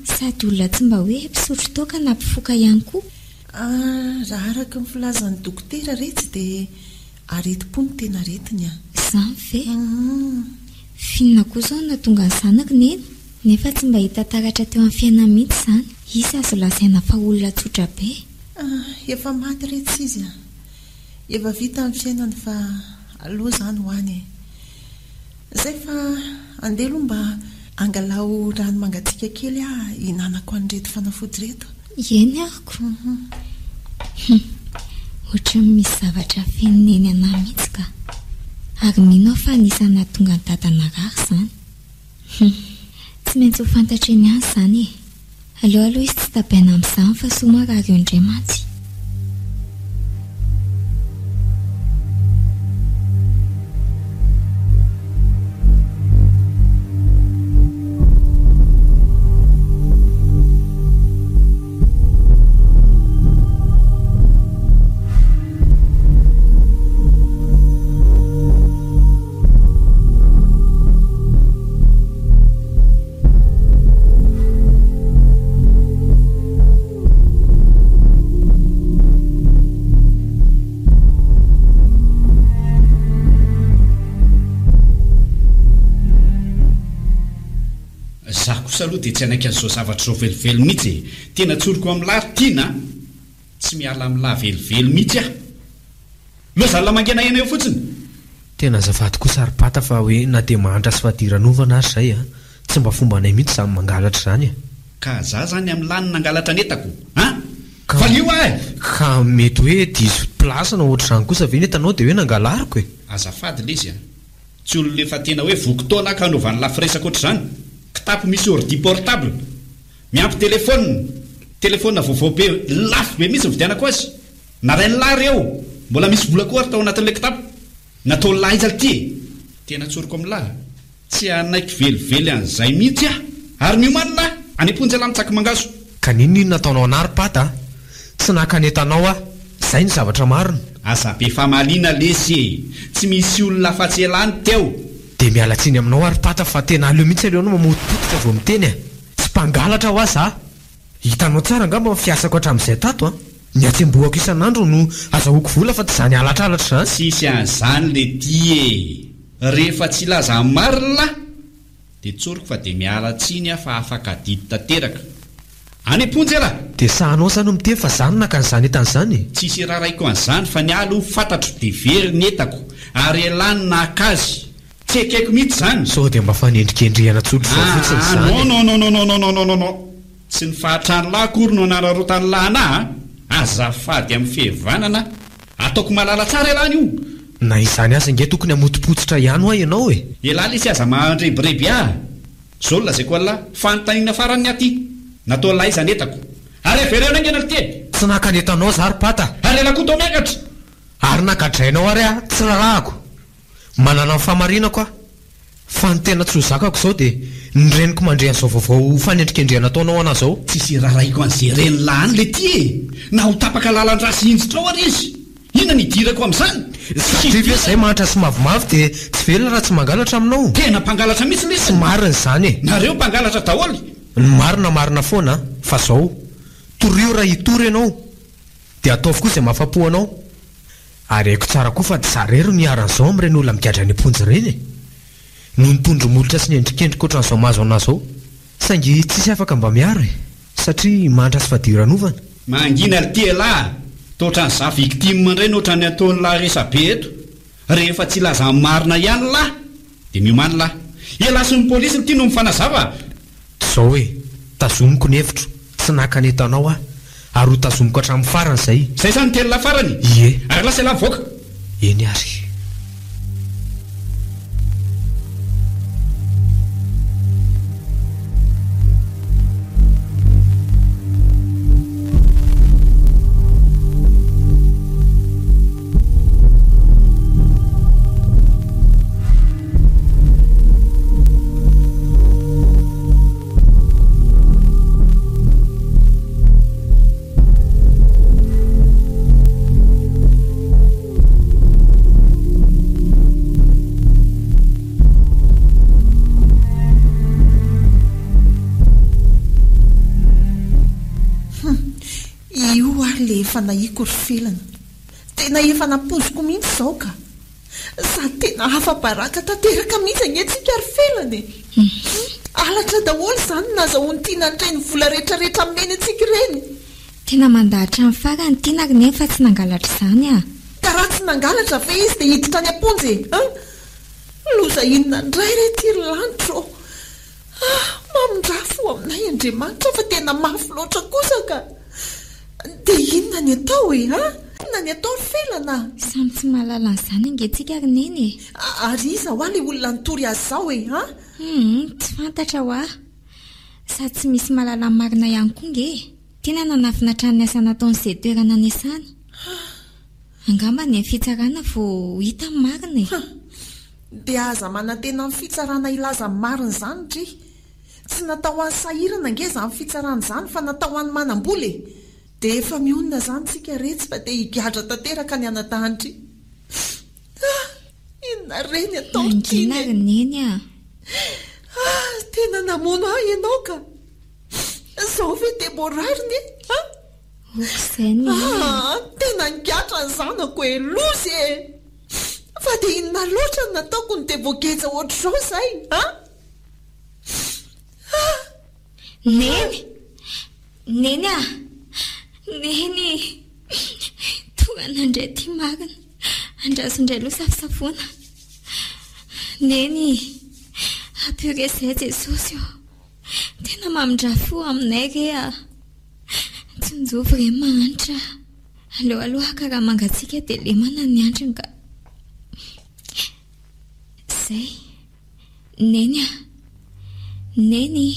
sady olona tsy mba hoe mpisotro toaka na mpifoka ihany koa. Raha araka ny filazan'ny dokotera retsy dia areti-po ny tena retiny izany ve? Finona koa izao na tonga ny zanako neny nefa tsy mba hita taratra teo amin'ny fiainana mihitsy izany. Izy azo lazaina fa olona tsotra be. Efa maty retsy izy efa vita amin'ny fiainany fa aloha izany ho any izay fa andeha aloha mba angalao rano mangatsiaka kely hinanako an'ireto fanafody reto. Eny ariko ohatra misy zavatra fenoneny anahy mihitsy ka ary mino aho fa anisana tonga ny dadana rary izany. Tsy maintsy ho fantatra eny any izany aloha izy tsy tabaina amin'izany fa somary ary eo indray mantsy. Aloha dia tsy anaiky an'izao zavatra izao velively mihitsy tena tsoriko amin'ny lary tiana tsy miala amin'ny lahy velively mihitsy loha zala mangena ena eo fotsiny. Tena azafady koa saripata fa hoe na dia mahantra sy fahadiranova azy izay tsy mba fomba anay mihitsy izany mangalatra izany ka za zany amin'ny lany nangalatra netako fa lio ka mety hoe diso plasy na ohatr'izany kosa ve netanao dia hoe nangalariko azafady le izy tsy olona efa tena hoe vokotona ka anaovan'ny lafiresaka ohatr'izany. Kitapo misy ordi portable miampy telefôna vaovao be lafo be misy vidianako azy na ray ny lary eo mbola misy vola koa ary tao anatin'ilay kitapo natao lahy izy ty tena tsoriko amin'ny lahy tsy anaiky velively an'izay mihitsy ary miomanina any amponjy ala mitsaky mangaso. Ka ninona nataonao anary pata tsy nakanentanao izay ny zavatra marina. Azabe famaliana lesy tsy misy olona afa-tsy elany teo. Dia mialatsiny aminao ary Pata fa tena aleo mihitsy aleo anao mamotipotika vao miteny tsy mpangalatra ho aza. Hitanao tsara angamba mifiasako hatramin'izay tato ny atsembohako isan'andro no azahoako vola fa tsy izany alatralatra izany. Sisy an'izany le die rehefa tsy laza marina dia tsoriko fa dia miala tsiny fa afaka didy tanteraka. Any amponjy ala dia sahanao zany miteny fa zany naka n'izany etan'izany. Tsisy raraiko an'izany fa ny alo fantatro dia very ny entako ary elany nakazy tsy ekeko mihitsy zany. Sao dia mba fanendrikendrihana tsolotsoa fotsiny izany. No tsy ny fahatrany lahy akory no anararotany lahy azafady amin'ny fihevanana ataoko malala tsara elany io. Na izany aza nge tokony hamotipotsitra ihany hoa ianao e. Elaly isy aza mahandrebireby zao no lazaiko alla fanontaniana farany aty natao lahy izany etako ary avereo angena ty tsy nakanentanao zary Pata ary elakoa tao miakatra ary nakadrainao ary tsy rarahako manana famarinako fa ny tena tsy ho zakako zao dia ny reniko mandrehan'izao vaovao fanendrikendrehana ataonao ana zao. Tsisy raraiko an'izay reny lany le ty na ho tapaka lalan-drasy injitra ao ary izy inona nidirako amin'izany. Satria izay mahatra sy mavomavo dia tsy velona raha tsy mangalatra aminao. Tena mpangalatra mihitsy lesy. Tsy marina izany nareo mpangalatra daholo. Ny marina foana fa zao torio raha hitory ianao dia ataovy koa izay mahafapo anao. Ary haiko tsara koa fa zarero niaran'izao amin'ireny olona migadra ny amponjy ireny no nitondro molotra sy niendrikendrika ohatran'izao mahazo anazy zao. Saingy tsisy afaka mba miary satria mantra sy fadiran'ovana. Mangina ty lahy toatran'izay victime indray ohatran'ny ataon'ny lahy resabe eto rehefa tsy laza marina ihany lahy dia miomany lahy elasy ny polisy ty no mifanazava. Zao hoe tazomiko ny hevitro tsy nakanentanao ary ho tazomiko hatramin'ny farany izay. Zay zany telona farany. Ie. Ary lasa ela mivoaka. Eny ary. Le efa naiko ry felana tena efa napoziko mihitsy izao ka sady tena hafa-baraka tanteraka mihitsy anetsika ry felana alatra daholo izany nazahoany tiana nireny vola rehetrarehetra meny antsika ireny. Tena mandahatra amin'ny farany tianako nefa tsy nangalatra izany ka raha tsy nangalatra fa izy dia hiditra ny amponjy loza inona ndray rety ry lanitro mamindrafo aminay Andriamanitra fa tena mafy loatra kosa ka. Dia inona ny atao inona ny atao ry felana? Samy tsy mahalala an'izany angentsika ry neny. Ary iza ho le olona nitory azy zao tsy fantatra ho sady tsy misy mahalala marina ihany koa nge. Tena nanafina ny asa nataon'izay toerana niasany. Angamba ny fitsarana vao hita marina dia aza manantena amin'ny fitsarana ilaza marina izany dry. Tsy natao any sahirana nge izany fitsarana izany fa natao any manam-bola dia efa mionona izany tsika retsy fa dia higadra tanteraka ny anadanitry. Inona reny atao tiana ry neny tena namono ahy ianao ka izao ve demorariny okizany tena ngatra ny zanako lozy fa dia inona loatra ny nataoko ny devogeja ohatr'izao izay neny neny tonga nandray ty marina andrasondray lo safosafoana neny apiresay Jesosy tena mamindrafo aminay re tsy nijovy re mahanitra aleoaloha karaha mangatsika dia lemana ny andriny ka zay neny neny.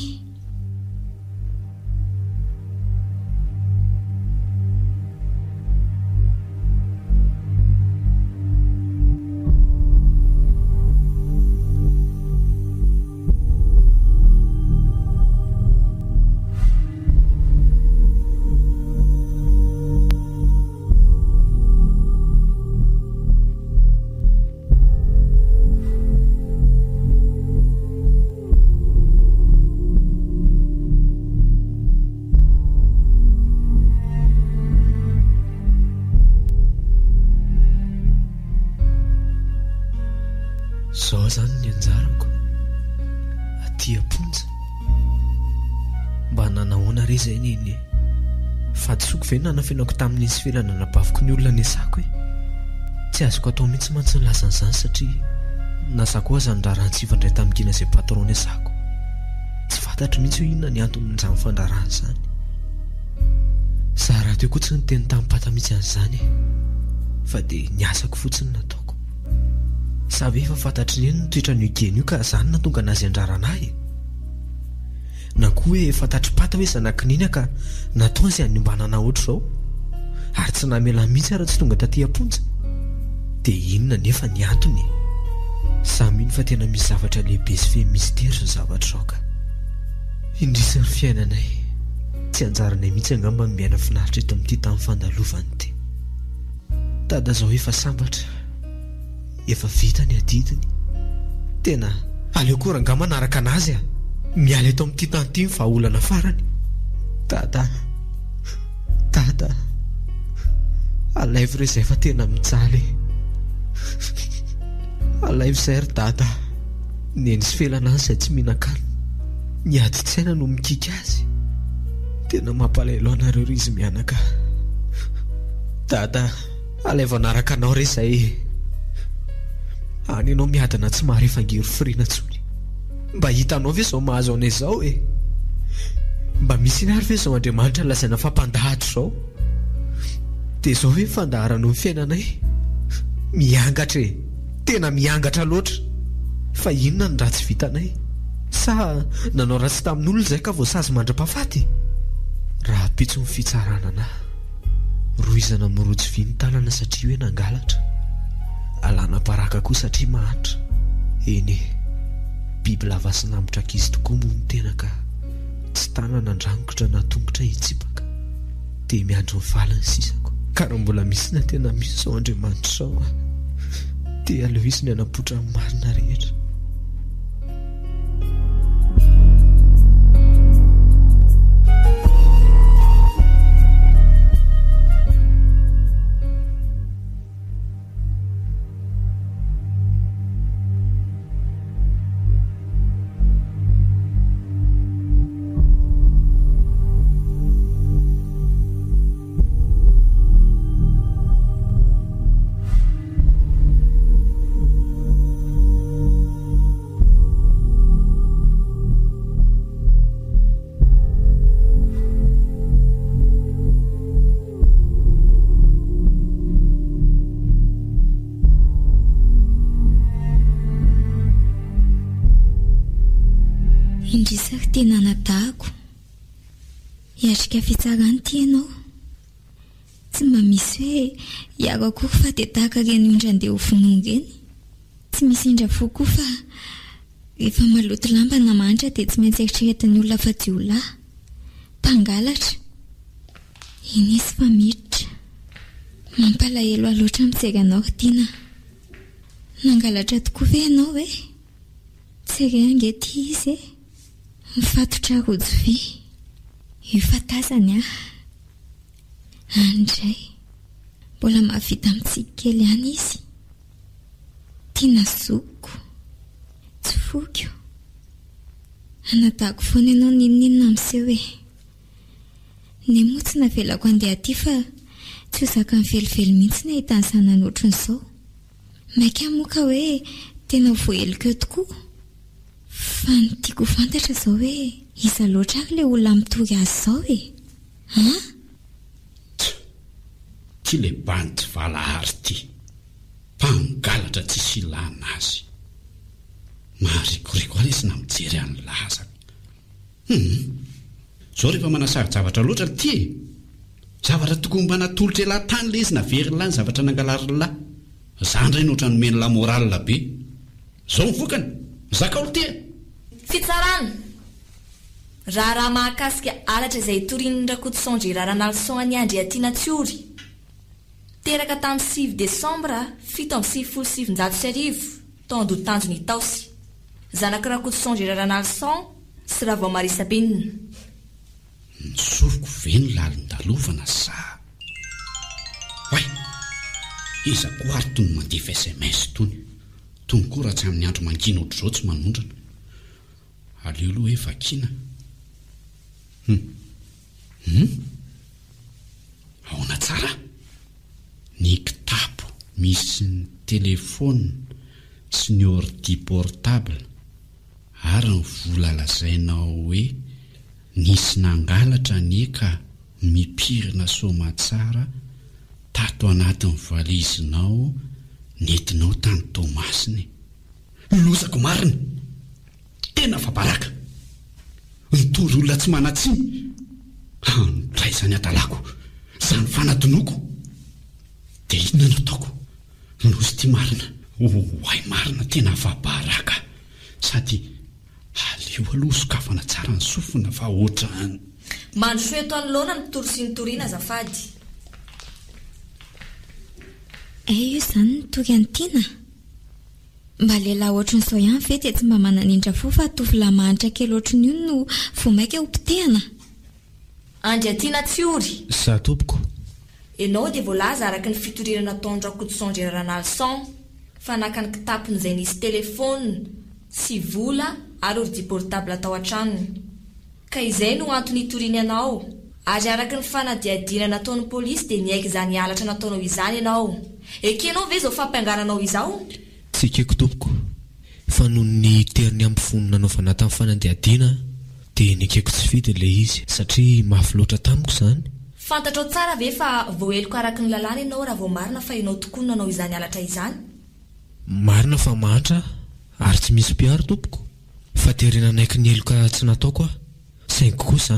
Zao zany ny anjarako aty aponja mba nanahoana re zay neny fadisoko ve nanafenako tamin'ny sy felananabaviko ny olona nesako tsy azoko atao mihitsy mantsy nylazan'izany satria nasako aza ny raharantsivandray tamikina izay patron nesako tsy fantatro mihitsy ho inona ny anton'izany fandrarahana izany raha teo kotsy ny teny tamin'nypata mihitsy an'izany fa dia ny asako fotsiny nataoko sa ve efa fantatry ny eny ny toetra ny ogeny io ka zany na tonga anazy andraranahy na koa hoe fantatry pata hoe zanakininy ka natao azy hanimbanana oatra izao ary tsy namela mihitsy ary tsy tonga taty aponja dia inona nefa ny antony saminy fa tena misy zavatra lehibe sy fe mystera sy zavatra izao ka indrisy ny fiainanay tsy anjaranay mihitsy angamba miaina finaritra eto amin'ity tamin'ny fandalovany ty tada zao efa sambatra efa vita ny adidiny tena aleokora angamba naraka anazy miala eto amin'ity tany ity fa olana farany dada alaivo re zay fa tena mijaly alaivo zay ry dada neny sy felana azy zay tsy mihinan-kany ny ady tsy aina no mikika azy tena mampalailo anareo ry izy mianaka dada alaivo anaraka anao re zay any ianao miadana tsy maharefa angery firina tsony mba hitanao ve zao mahazo anay zao mba misy iny ary ve zao Andriamanitra lazaina fampandahatra zao dia zao hoe fandaharanao ny fiainanay miangatra tena miangatra loatra fa inona ny ratsy vitanay sa nanao ratsy tamin'olona zay ka voasazy mandra-pahafaty raha pitso ny fitsarana roizana mirotsy vy ny tanana satria hoe nangalatra alana baraka koa satria mahantra eny biby lava sy nambotra ankizy tokoa moa ny tena ka tsy tanana andrangotra na tongotra hitsipaka dia miandro ny valiny sisako ka raha mbola misy na tena misy zao Andriamanitra zao dia aleo izy ny anapotra amin'ny marina rehetra indrisako tena nadahako hiatrika fitsarany ty ianao tsy mba misy hoe hiako koa fa dia tahaka reny ondra andeha ho vononga eny tsy misy indra fo koa fa rehefa maloto lamba na manitra dia tsy maintsy eritreretany olona fa tsy olahy mpangalatra iny izy fa miditra mampalahelo aloatra mijery anao tiana nangalatra tokoa ve ianao hoe tsery angety izy mifatotra rojo vy io fatazany andray mbola mahavita mitsika kely ihany izy tiana zoko tsy foko anadahako foana ianao nininina amin'izay hoe ny moa tsy navelako andeha aty fa tsy ho zaka mivelively mihitsy ny ahitany zanany ohatran'izao maika moa ka hoe tena voahelika eo tokoa fa ny tiako fantatra zao hoe iza loatra ary le olona mitory azy zao ty le banty valahary ty mpangalatra tsisy ilana azy maharikoriko ary izy na mijery any laza zao rehefa manasary zavatra loatra ty zavatra tokony mba natolotra elahtany le izy navery lahy ny zavatra nangalary lahy zany reny ohatra nomeny la moralina be zao mivokany zaka olo ty fitsarana raha mahakasika alatra izay torian'ny rakotosondry raranalson any andry atiana tsiory teraka tamin'ny 6 desambra 7 taondo tanjony taosy zanaka rakotosondry raranalson sy raha vao marisabenina nisoroko ve ny lalin-dalovana sa way iza ko ary tony mandefa SMS tony tonga raha tsy amin'ny andro mangina ohatr'izao tsy manondrana. Aleo aloha hoe vakiana. Ahoana tsara? Ny kitapo misy ny telefona sy ny ordi portable ary ny vola lazainao hoe nisy nangalatra ny ka mipirina somatsara tato anatin'ny valizinao nentinao tany Tomasiny. Lozako marina, tena fabaraka. Nitory olona tsy manatsiny. Tray izany adalako, izany fanatonoko. Dia inona no ataoko? Lozy ty marina. Hoay marina, tena fabaraka. Sady aleo aloha sokafana tsara ny sofina fa oatra mandrosoe eto anoloana ny tory sy ny toriana azafady. Io izany ny tory antiana. Mba lehilahy ohatran'izao ihany ve dia tsy mba mananindra fo fa tovolahy mahantra kely ohatran'io no vao maika ho potehana. Andry Antiana Tsiory. Za tompoko. Ianao dia voalaza araka ny fitoriana nataon'ny Rakotosan Geranalson fa naka ny kitapony izay nisy telefona sy vola ary ordi portable tao an-tranony. Ka izay no antony hitoriana ianao. Ary araka ny fanadiadiana nataon'ny polisy dia niaiky izany halatra nataonao izany ianao. Ekenao ve izao fampiangaranao izao? Tsy keko tompoko. Fa noho ny teriny ampifonina nanaovana tamin'ny fanadiadiana dia nikeko tsy fidy ilay izy satria mafy loatra tamiko izany. Fantatrao tsara ve fa voaheloko araka ny lalàna ianao raha vao marina fa ianao tokoa no nanao izany halatra izany? Marina fa mantra ary tsy misy piaro tompoko. Fa terina naiky ny heloka tsy nataoko aho. Saingy kosa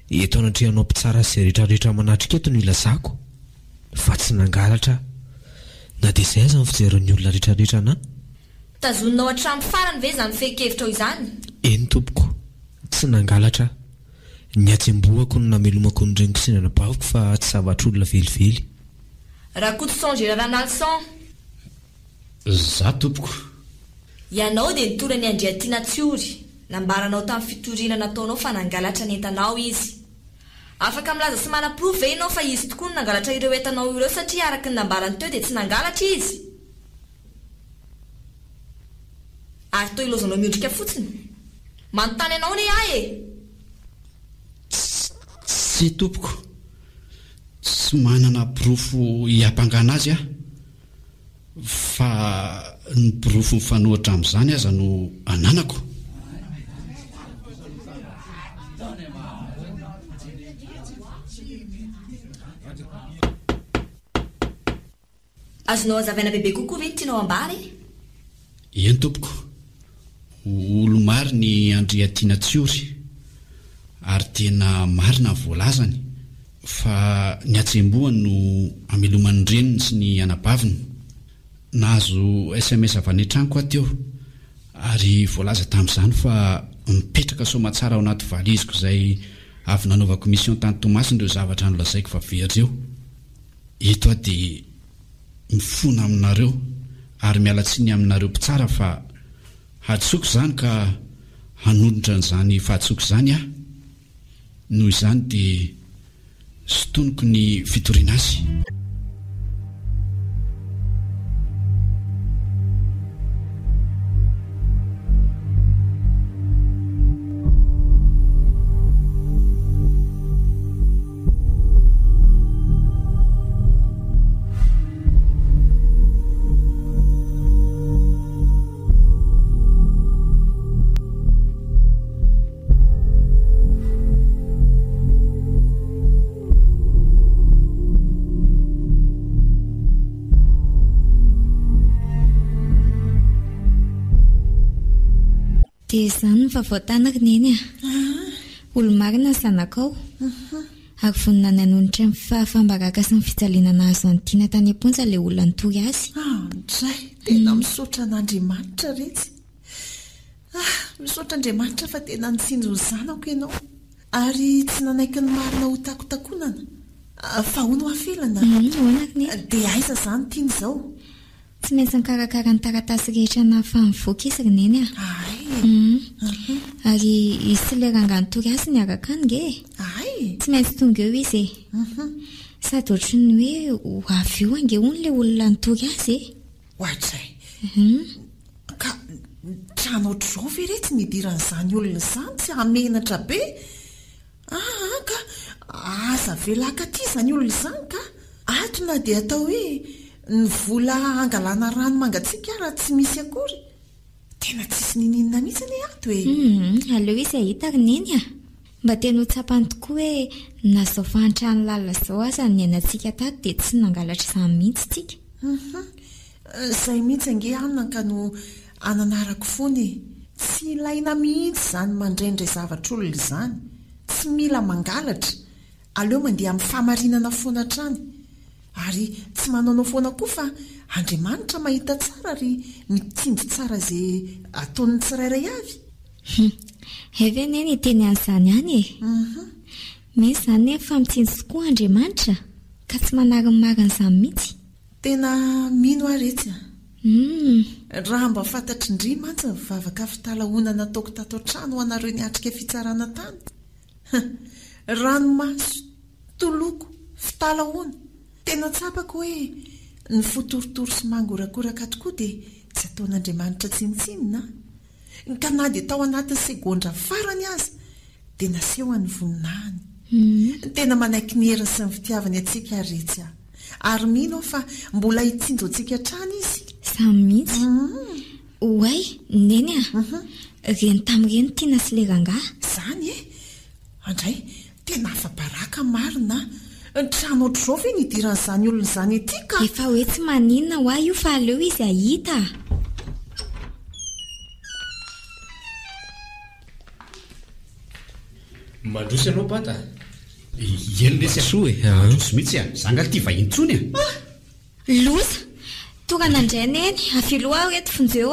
eto anatrehanao mpitsara izay rehetrarehetra manatrika eto no ilazako. Fa tsy nangalatra na dia izay aza ny fijeron'ny olona rehetrarehetra ana. Tazonina ao an-trano farany ve izany fehi-kevitra izany? Eny tompoko, tsy nangalatra. Ny atsembohako no namelomako ny rengisinana bavoko fa tsy zavatra olona velively. Rakotosan Geranalson. Za tompoko. Ianao dia nitory ny Andry Antiana Tsiory. Nambaranao tamin'ny fitoriana nataonao fa nangalatra ny entanao izy. Afaka milaza sy mana-prova ve ianao fa izy tokoa no nangalatra ireo entanao ireo satria araka ny nambarany teo dia tsy nangalatra izy? Ary toa ilozanao miondrika fotsiny. Manontany ianao ne ahy e? Tsy tompoko. Tsy manana profo hiampangana azy aho. Fa ny profo mifanohitra amin'izany aza no ananako. Azonao hazavaina bebe kokoa ve ny tianao ambary? Eny tompoko. Olo mary ny Andry Antiana Tsiory. Ary tena marina voalazany fa ny atsembohany no ameloman'ny reniny sy ny anabaviny. Nahazo SMS avy any an-tranoko aho teo ary voalaza tamin'izany fa mipetraka somatsara ao anaty valiziko izay avy nanaovako mission tany Tomasiny ireo zavatra nolazaiko fa vereo. Eto aho dia mifona aminareo ary mialatsiny aminareo mpitsara fa hatsoko izany ka hanondrotra n'izany fahatsoko izany aho. Noho izany dia sotonoko ny fitoriana azy. Dia izany ny vavaotanako neny olo-marina ny zanakao ary vonina nanonitra ny fahafambaraka sy ny fijaliana nahazo Antiana tany am-ponja ilay olona nitory azy. Ndray tena misaotra an'Andriamanitra retsy. Misaotra Andriamanitra fa tena nitsinjo ny zanako ianao ary tsy nanaiky ny marina ho takotakonana fa hono hafelana. Dia aiza izany tiany izao? Tsy maintsy nikarakara ny taratasy rehetra na famivoaka izy neny ary izy ilay rangaha nitory azy ny araka any nge. Tsy maintsy tonga eo izy sady ohatry ny hoe ho avy eo ange hono ilay olona nitory azy Hoatray. trano ohatr'izao ve re tsy nidiran'izany olona izany tsy hamenatra be ka aza velaka ty izany olona izany ka atona dia atao hoe ny vola angalana rano mangatsiaka raha tsy misy akory tena tsisy nininona mihitsy ny ato hoe aleo izy ahitako neny mba tena ho tsapany tokoa hoe nazao fahantrany lalina izao aza ny ainantsika tato dia tsy nangalatra izany mihitsy tsika izay mihitsy ange anina ka no ananarako fony tsy ilaina mihitsy izany mandraindray zavatr'olona izany tsy mila mangalatra aleo mandeha amin'ny famarinana foana trany ary tsy manaonao foana koa fa Andriamanitra mahita tsara ary mitsinjo tsara izay ataon'ny tsirairay avy eve neny teny an'izany ihany misy izany efa mitsinjo tokoa Andriamanitra ka tsy manarimarina mihitsy tena mino aretsy raha mba fantatry indri mantsy ny vavaka fitalahoana nataoko tato an-trano ho anareo ny atrika fitsarana tany ranomaso toloko fitalahoana tena tsapako hoe ny fotorotoro sy mangorakoraka tokoa dia tsy ataon'Andriamanitra tsinitsinina ka na dia tao anatin'ny segondra farany aza dia naseho any voninahiny tena manaiky ny heriny sy ny fitiavany atsika aretsy ary mino aho fa mbola hitsinjo antsika trany izy samy mihitsy oay neny reny tamin'ireny tiana sy le rangahy izany andray tena afa-baraka marina ny trano ohatr'izao ve nidiran'izany olona izany ety ka efa hoe tsy maninona ho ahy io fa aleo izy ahita mandroso ianao bata elonlesysoa mandroso mihitsy zangaly ty vahintsony losa tonga nandray neny afiloa aho eto fonjeo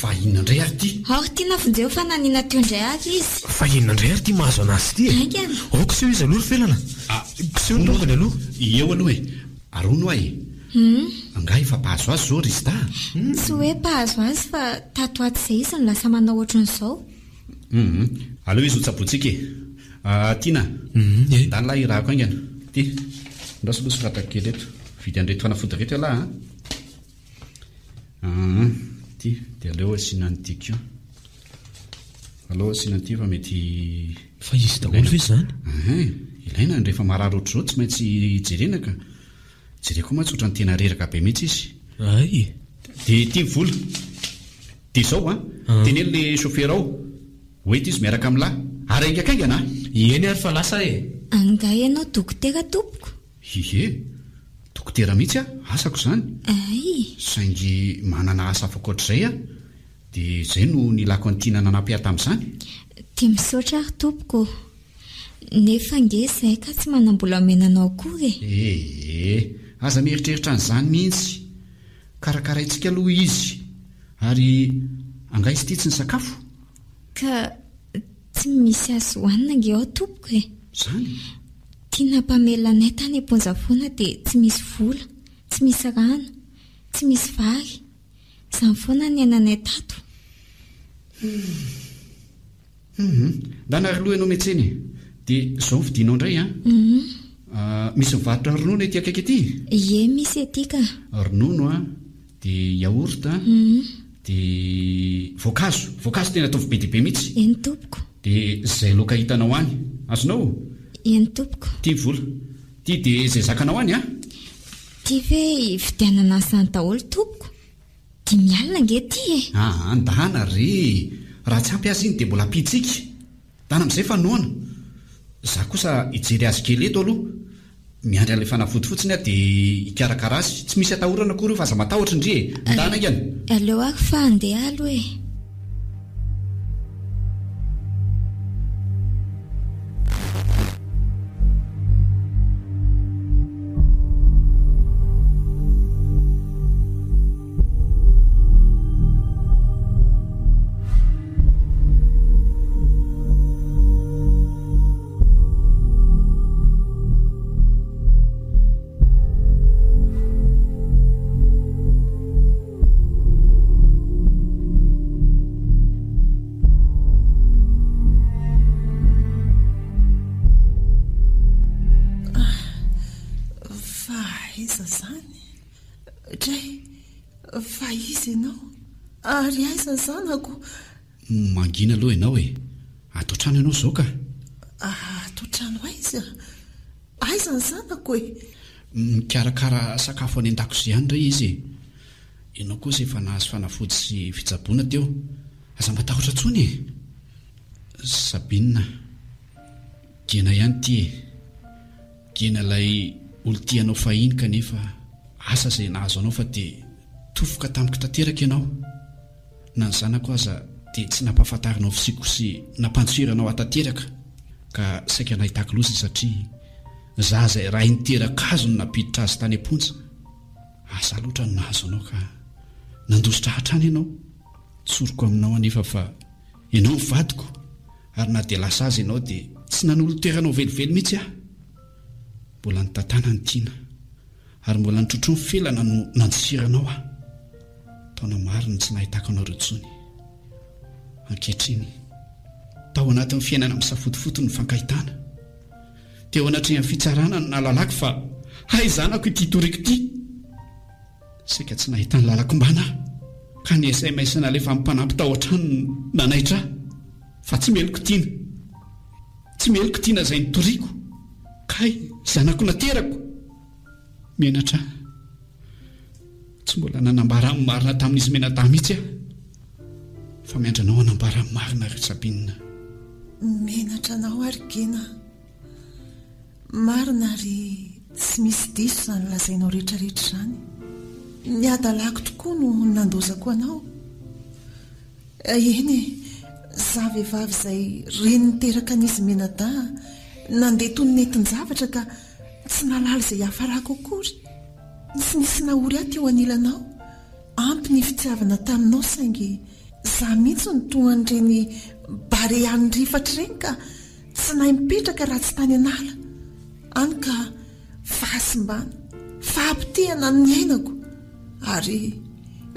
fa inona indray ary ty ary tiana fonjeo fa nanina teo indray ary izy fa inona indray ary ty mahazo anazy ty kiseho izy aloha ry felana kiseho ny tongony aloha eo aloha arono ahy angah efa mpahazo azy zao rizda tsy hoe mpahazo azy fa tato aty izay izy no lasa manao ohatran'izao aloha izy ho tsabotsika tiana danylahy irahako aingana ty ndasoloso ratako kely eto vidy andreto fanafody reto alahy ty dia aleo asiana nytiko aloha asiana ty fa mety fa izy daholo ve izany ilaina rehefa marary ohatr'izao tsy maintsy jerenaka jereko matsotra ny tena reraka be mihitsy izy ay dia ty vola dia izao tenelo le chauffeur ao hoety izy miaraka amin'lahy ary aingakaingana eny ary fa lasa anga ianao dokotera tompoko ihe dokotera mihitsy asako izany saingy manana asa afakoatr'izay dia izay no nilako antiana nanampia tamin'izany dia misaotra ary tompoko nefa nge izay ka tsy manam-bola menanao akory aza mieritreritra an'izany mihitsy karakaraintsika aloha izy ary angaizy ity tsy ny sakafo ka tsy misy azo hohanina nge ao tompoko zany tiana mpamelanay tany amponja foana dia tsy misy vola tsy misy rano tsy misy vary izany foana ny ainanay tato ndanary loha ianao metseny dia izao nyvidinao indray misy mivarotra ronono ety akaiky ety misy ety ka ronono dia yaourt dia voankazo tena ataovy be dia be mihitsy eny tompoko dia izay loka hitanao any azonao eny tompoko ty vola ty dia izay zakanao any ty ve vidianana n'izany daholo tompoko dia mialina nge ty andana re raha tsy ampy azy iny dia mbola ampitsika dana amin'izay fa noana za kosa hijery azy kely eto aloha miandry an'ilay fanafody fotsiny dia hikarakara azy tsy misy atahorana akory io fa aza matahotra indri ndana ihany aleo ary fa andeha aloha fa izy ianao ary aiza zanako Mangina aloha ianao e. Atao trano ianao zao ka. Atao trano aiza? Aiza ny zanako e? Mikarakara sakafo any an-dakozia ihany ray izy. Ianao kosa efa nahazo fanafody sy fitsaboana teo. Aza matahotra tsony e. Sabina, gena ihany ty e. Gena ilay olo tianao fahiny kanefa asa izay nahazo anao fa dia tofoka tamiko tanteraka ianao. Na ny zanako aza dia tsy nampahafantarinao fisiko sy nampantsiranao atanteraka ka saika nahitako loza satria za izay raha niteraka azo no napiditra azy tany am-ponja. Asa loatra no nahazo anao ka nandositra hatrany ianao. Tsoroko aminao anefa fa ianao mivadiko ary na dia lasa azy ianao dia tsy nanolo-toeranao velively mihitsy aho. Mbola ny tantana ny tiana ary mbola ny trotro ny felana no nantsiranao aho. Taona maro ny tsy nahitako anao ireo tsony. Ankehitriny tao anatin'ny fiainana misafotofoto ny fankahitana. Teo anatrehany fitsarana no nalalako fa hay zanako ity toriko ity. Saika tsy nahita ny lalakombana aho ka ny SMS-na alefa mipanampy tao an-trano nanaitra fa tsy meloko tiana. Tsy meloko tiana izay nitoriko. Kay zanako naterako. Menatra tsy mbola nanambara amin'ny marina tamin'izy menata mihitsy aho. Fa miandranao hanambara amin'ny marina ry Sabina. Menatra anao ary Gena. Marina ry tsy misy diso izany lazainao rehetrarehetra izany. Ny adalako tokoa no nandozako anao. Eny za vehivavy izay reny niteraka an'izy menada nandeha tony nentin-javatra ka tsy nalala izay hafarako akory. Tsy nisy nahory ahy teo anilanao. Ampy ny fitiavana taminao saingy za mihitsy ny toa an'ireny bare any rifatra ireny ka tsy nahay mipetraka raha tsy tany anala. Any ka fahasimbana, fahampitehana ny ainako. Ary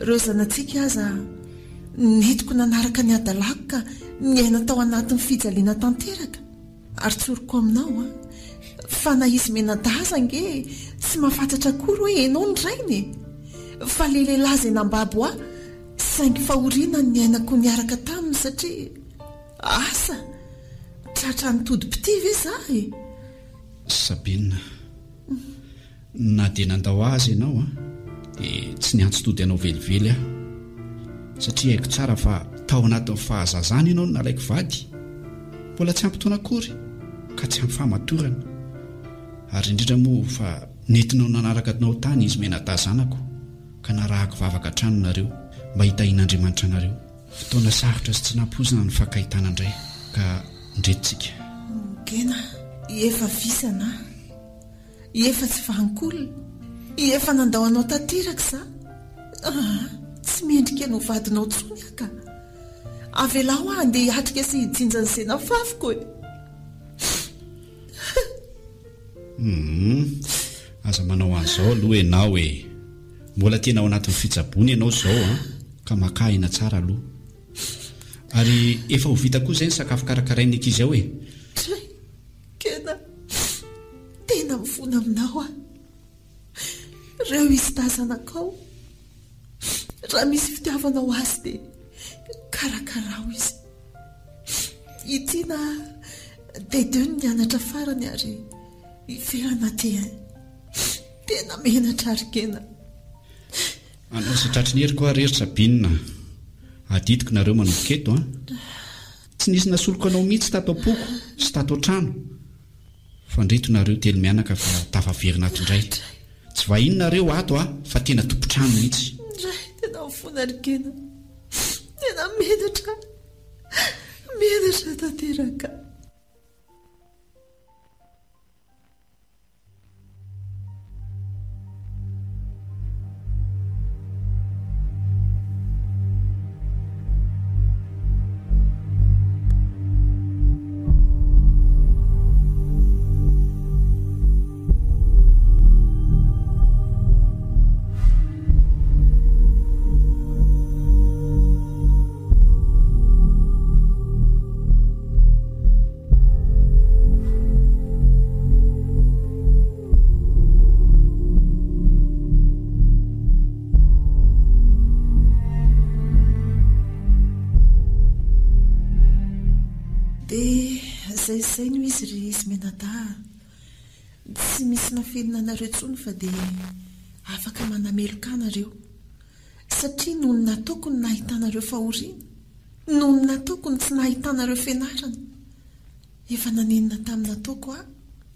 ireo zanantsika aza netiko nanaraka ny adalako ka niaina tao anatin'ny fijaliana tanteraka. Ary tsoroko aminao fa na izy menadaza nge tsy mahafantatra akory hoe ianao ny rainy. Fa lehilahy izay nambabo aho saingy fahoriana ny ainako niaraka taminy satria asa tratra nitodi-pitiva izaho e. Sabina, na dia nandao azy ianao dia tsy niantso tody ianao velively aho satria haiko tsara fa tao anatin'ny fahazazana ianao no nalaiko vady. Mbola tsy ampitoana akory ka tsy ampy fahamatorana. Ary indrindra moa fa nentinao nanaraka anao tany izy menada zanako ka narahako vavaka trano nareo mba hitahian'Andriamanitra anareo. Fotoana sarotra sy tsy nampozina ny fankahitana indray ka ndretintsika. Gena, efa visana, efa tsy vahankolona, efa nandao anao tanteraka za. Tsy mendrika no vadinao tsony aka. Avela ho andeha hiatrika sy hijinja ny sena fafiko e. Aza manao an'izao aloha ianao e. Mbola tena ao anatin'ny fitsaboana ianao izao ka makahina tsara aloha. Ary efa ho vita koa izay ny sakafo karakarain'ny ankizy ao e. Gena, tena mifona aminao aho. Reo izy tazanakao. Raha misy fitiavanao azy dia karakarao izy. Itiana dia ny nianatra farany ary iferana tena menatra ary Gena. Anao sy tratry ny heriko ary ry Sabina. Adidiko nareo manomboka eto Tsy nisy nasoloko anao mihitsy tato am-poko sy tato an-trano. Fandrito nareo telo mianaka fa tafaverina ato indray. Tsy vahiny nareo ato fa tena tompo-trano mihitsy. Tena mifona ry Gena. Tena menatra tanteraka. zay no izy ry izy menada tsy misy nafelina anareo ntsony fa dia afaka manameloka anareo satria noho ny nataoko ny nahitanareo fahoriana noho ny nataoko ny tsy nahitanareo fianarana efa nanenina tamin'ny nataoko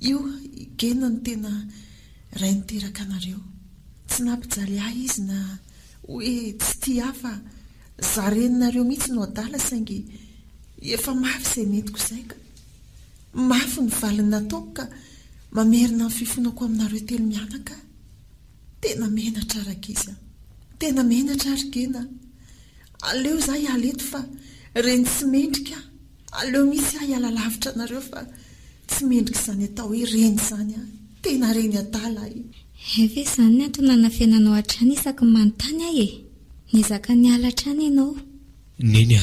io igena ny tena ray niteraka anareo tsy nampijaly ahy izy na hoe tsy tia hafa zareninareo mihitsy no adala saingy efa mafy izay nentiko izay ka mafy ny valiny nataoko ka mamerina ny fifonako aminareo telo mianaka tena menatra rakiza tena menatra arygena aleo za ialeto fa reny tsy mendrika aleo misy ahy hialalavitra anareo fa tsy mendrika izany atao hoe reny izany tena reny adala eve izany ny antonana fiainanao hatrany isaky manontany ahy nizaka ny alatrany ianao neny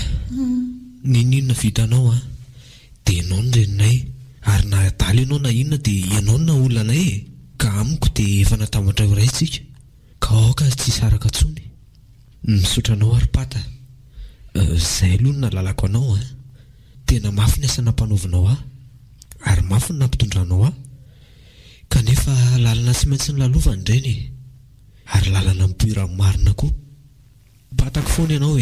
ninona vitanao dia ianao ny reninay ary na adaly ianao na inona dia ianao na olonanay ka amiko dia efa natambatra iray tsika ka aoka tsy saraka tsony misotranao ary pata izay aloha no nalalako anao tena mafy ny asa nampanaovinao ary mafy ny nampitondranao kanefa lalana tsy maintsy ny lalovany ireny ary lalana mipoirany marina koa patako foana ianao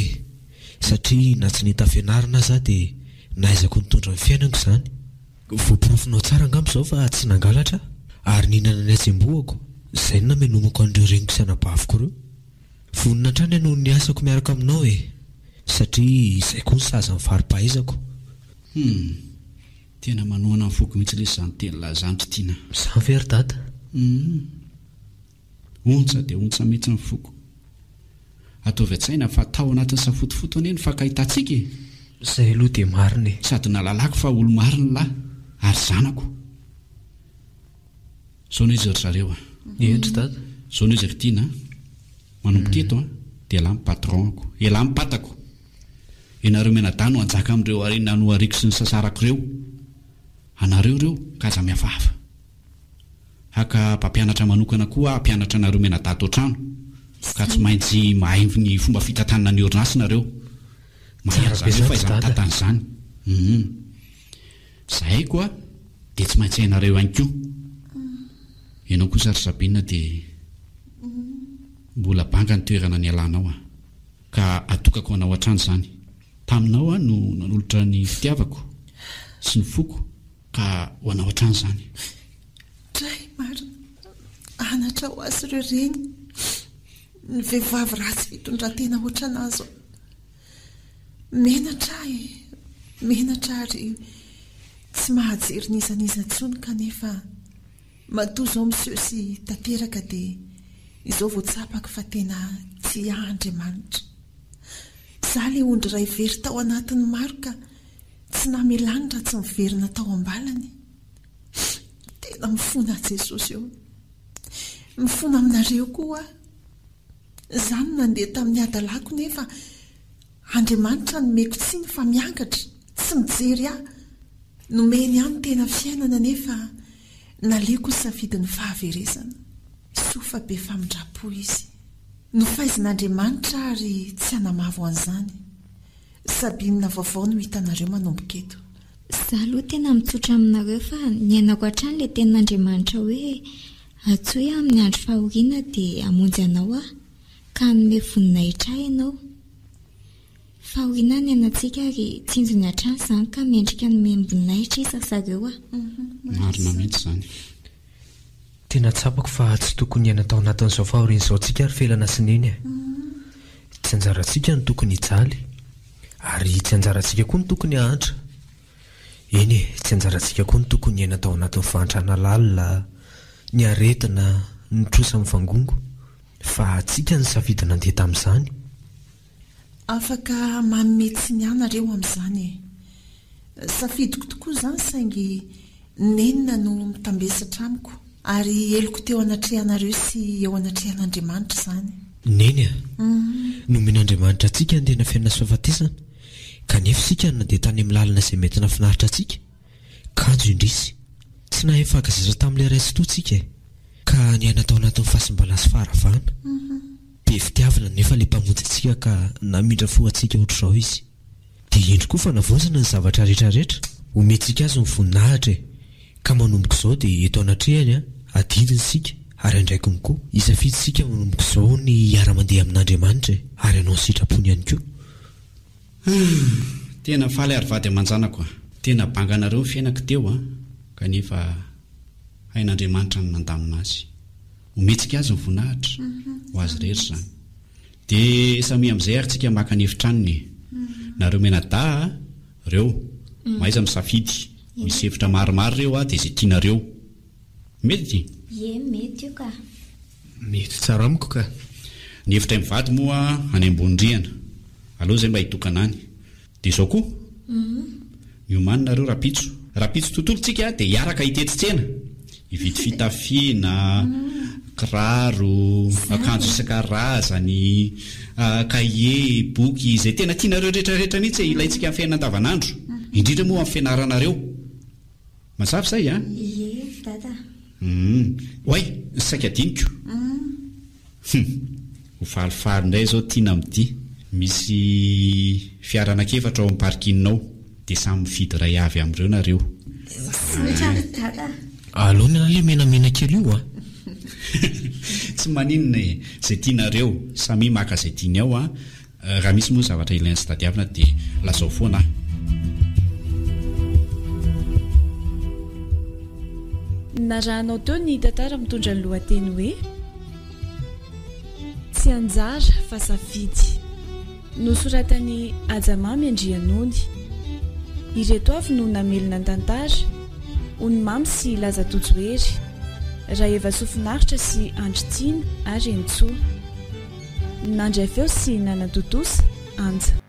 satria na tsy nita fianarana za dia naizako nitondra ny fiainako izany voaporofinao tsara angamba izao fa tsy nangalatra ary ninana ny azem-boako izay no namenomako an'ireo reniko isanabaviko ireo vonina trany ianao ny asako miaraka aminao satria izay koa ny saza ny faripahaizako tena manoana ny foko mihitsy le izany teny lazandry tiana izany very dada ontsa dia ontsa mihitsy ny foko ataovy an-tsaina fa tao anatin'ny safotofoto anie ny fakahitatsika izay aloha dia marina sady nalalako fa olo marina lahy ary zanako zao no izy ry zareo endry dada zao no izy ry tiana manomboka eto dia lahy mipatronako lahy mipatako ianareo menadano anjaka amin'ireo arena no ariko sy ny sasarako ireo anareo ireo kaza mihafahafa haka mpampianatra manokana koa ampianatra anareo menadato an-trano ka tsy maintsy mahaimby ny fomba fitantanana ny orinasy nareo mahazany fa izany tantan'izany zahay koa dia tsy maintsy hainareo ihany koa ianao kosa ry Sabina dia mbola banga ny toerana ny alanao ka atokako anao an-trano izany taminao no nanolotra ny fitiavako sy ny foko ka ho anao an-trano izany dray marina anatra ho azy ireo reny ny vehivavy ratsy fitondrantena ohatranazy menatra ary tsy mahajery nizaniza ntsony kanefa matoa izao miseho sy tanteraka dia izao voatsapaka fa tena tsy Andriamanitra za le ondry ray very tao anatin'ny maro ka tsy namelanitra tsy miverina tao ambalany tena mifona Jesosy eo mifona aminareo koa izany nandeha tamin'ny adalako nefa Andriamanitra nomeko tsiny fa miangatra tsy mijery nomeny ihany tena fiainana nefa naleko safidin'ny fahaverezana sofa be famindrapo izy no fahaizan'Andriamanitra ary tsy hanamavo an'izany sabinina vaovao no hitanareo manomboka eto za aloha tena mitsotra aminareo fa ny ainako hatrany le tenin'Andriamanitra hoe atsoy amin'ny andro fahoriana dia amonjy anao ka hanome voninahitra ianao fahoriana ny ainatsika ary tsinjony hatrany izany ka mendrika hanome voninahitra isaka zareo marina mihitsy izany tena tsapako fa tsy tokony hiaina tao anatin'izao fahoriana izao tsika ary felana sineny tsy anjarantsika no tokony hijaly ary tsy anjarantsika koa no tokony hahantra eny tsy anjarantsika koa no tokony hiaina tao anatin'ny fahantrana lalina ny aretina ny trosa amin'ny vangongo fa tsika ny safidina andeha tamin'izany afaka mametsy ny anareo amin'izany safidiko tokoa izany saingy nenina no mitambesatra amiko ary eloko teo anatrehanareo sy eo anatrehan'Andriamanitra izany neny nomen'Andriamanitra atsika andehana fiainana sy fahafatesana kanefa sika no nandeha tany amin'ny lalina izay mety nafinaritra atsika kanjo indrisy tsy nahay fankazatra tamin'ilay ray sototsika ka niaina tao anatin'ny fahasimbalana sy faharavana be fitiavana nefa ilay mpamonjy atsika ka namindra fo atsika ohatr'izao izy dia endry koa fa navonjana ny zavatra rehetrarehetra omentsika azy ny voninahitra ka manomboka izao dia eto anatrehany adidiny sika ary andraiky ny koa isafidysika manomboka izao ny hiara-mandeha amin'Andriamanitra ary anao sitrapony ihany koa. Tena faly ary vady aman-janako tena banganareo ny fiainako teo kanefa hain'Andriamanitra ny nandamina azy. Ometsika azy ny voninahitra ho azy rehetra izany. Dia samy amin'izay ary tsika maka ny hefitranony. Nareo menada reo maiza misafidy misy hevitra maromaro reo dia izay tianareo. Mety? Mety io ka. Mety tsara amiko ka. Ny hevitra mivady moa any ambony-drihana aloha izay mba hitokana any. Dia izao koa miomanina reo rapitso tontolo tsika dia hiaraka hitetsi-tsena hividy fitafiana, kiraro, akanjo isan-karazany, kahie, boky izay tena tianareo rehetrarehetra mihitsy ilaintsika amin'ny fiainana andavanandro, indrindra moa amin'ny fianaranareo. Mazava izay dada. Oay, saika diniko. Ho falifaly indray izao tiana amin'ity. Misy fiara anankiefatra ao amin'ny parkinao dia samy mifidy iray avy amin'ireo nareo. Alona ilay menamena kely io Tsy maninona izay tianareo, samy maka izay tiany ao raha misy moa zavatra ilainy sy tadiavina dia lazao foana. Narahanao teo ny tantara mitondra ny lohateny hoe tsy anjara fa safidy, nosoratany Ajamamy Andrianony. Ireto avy no namelona ny tantara ony mamy sy laza tojoery raha eva sofinaritra sy andritiana ary entsoa nandray feo sy nanatotosa anja.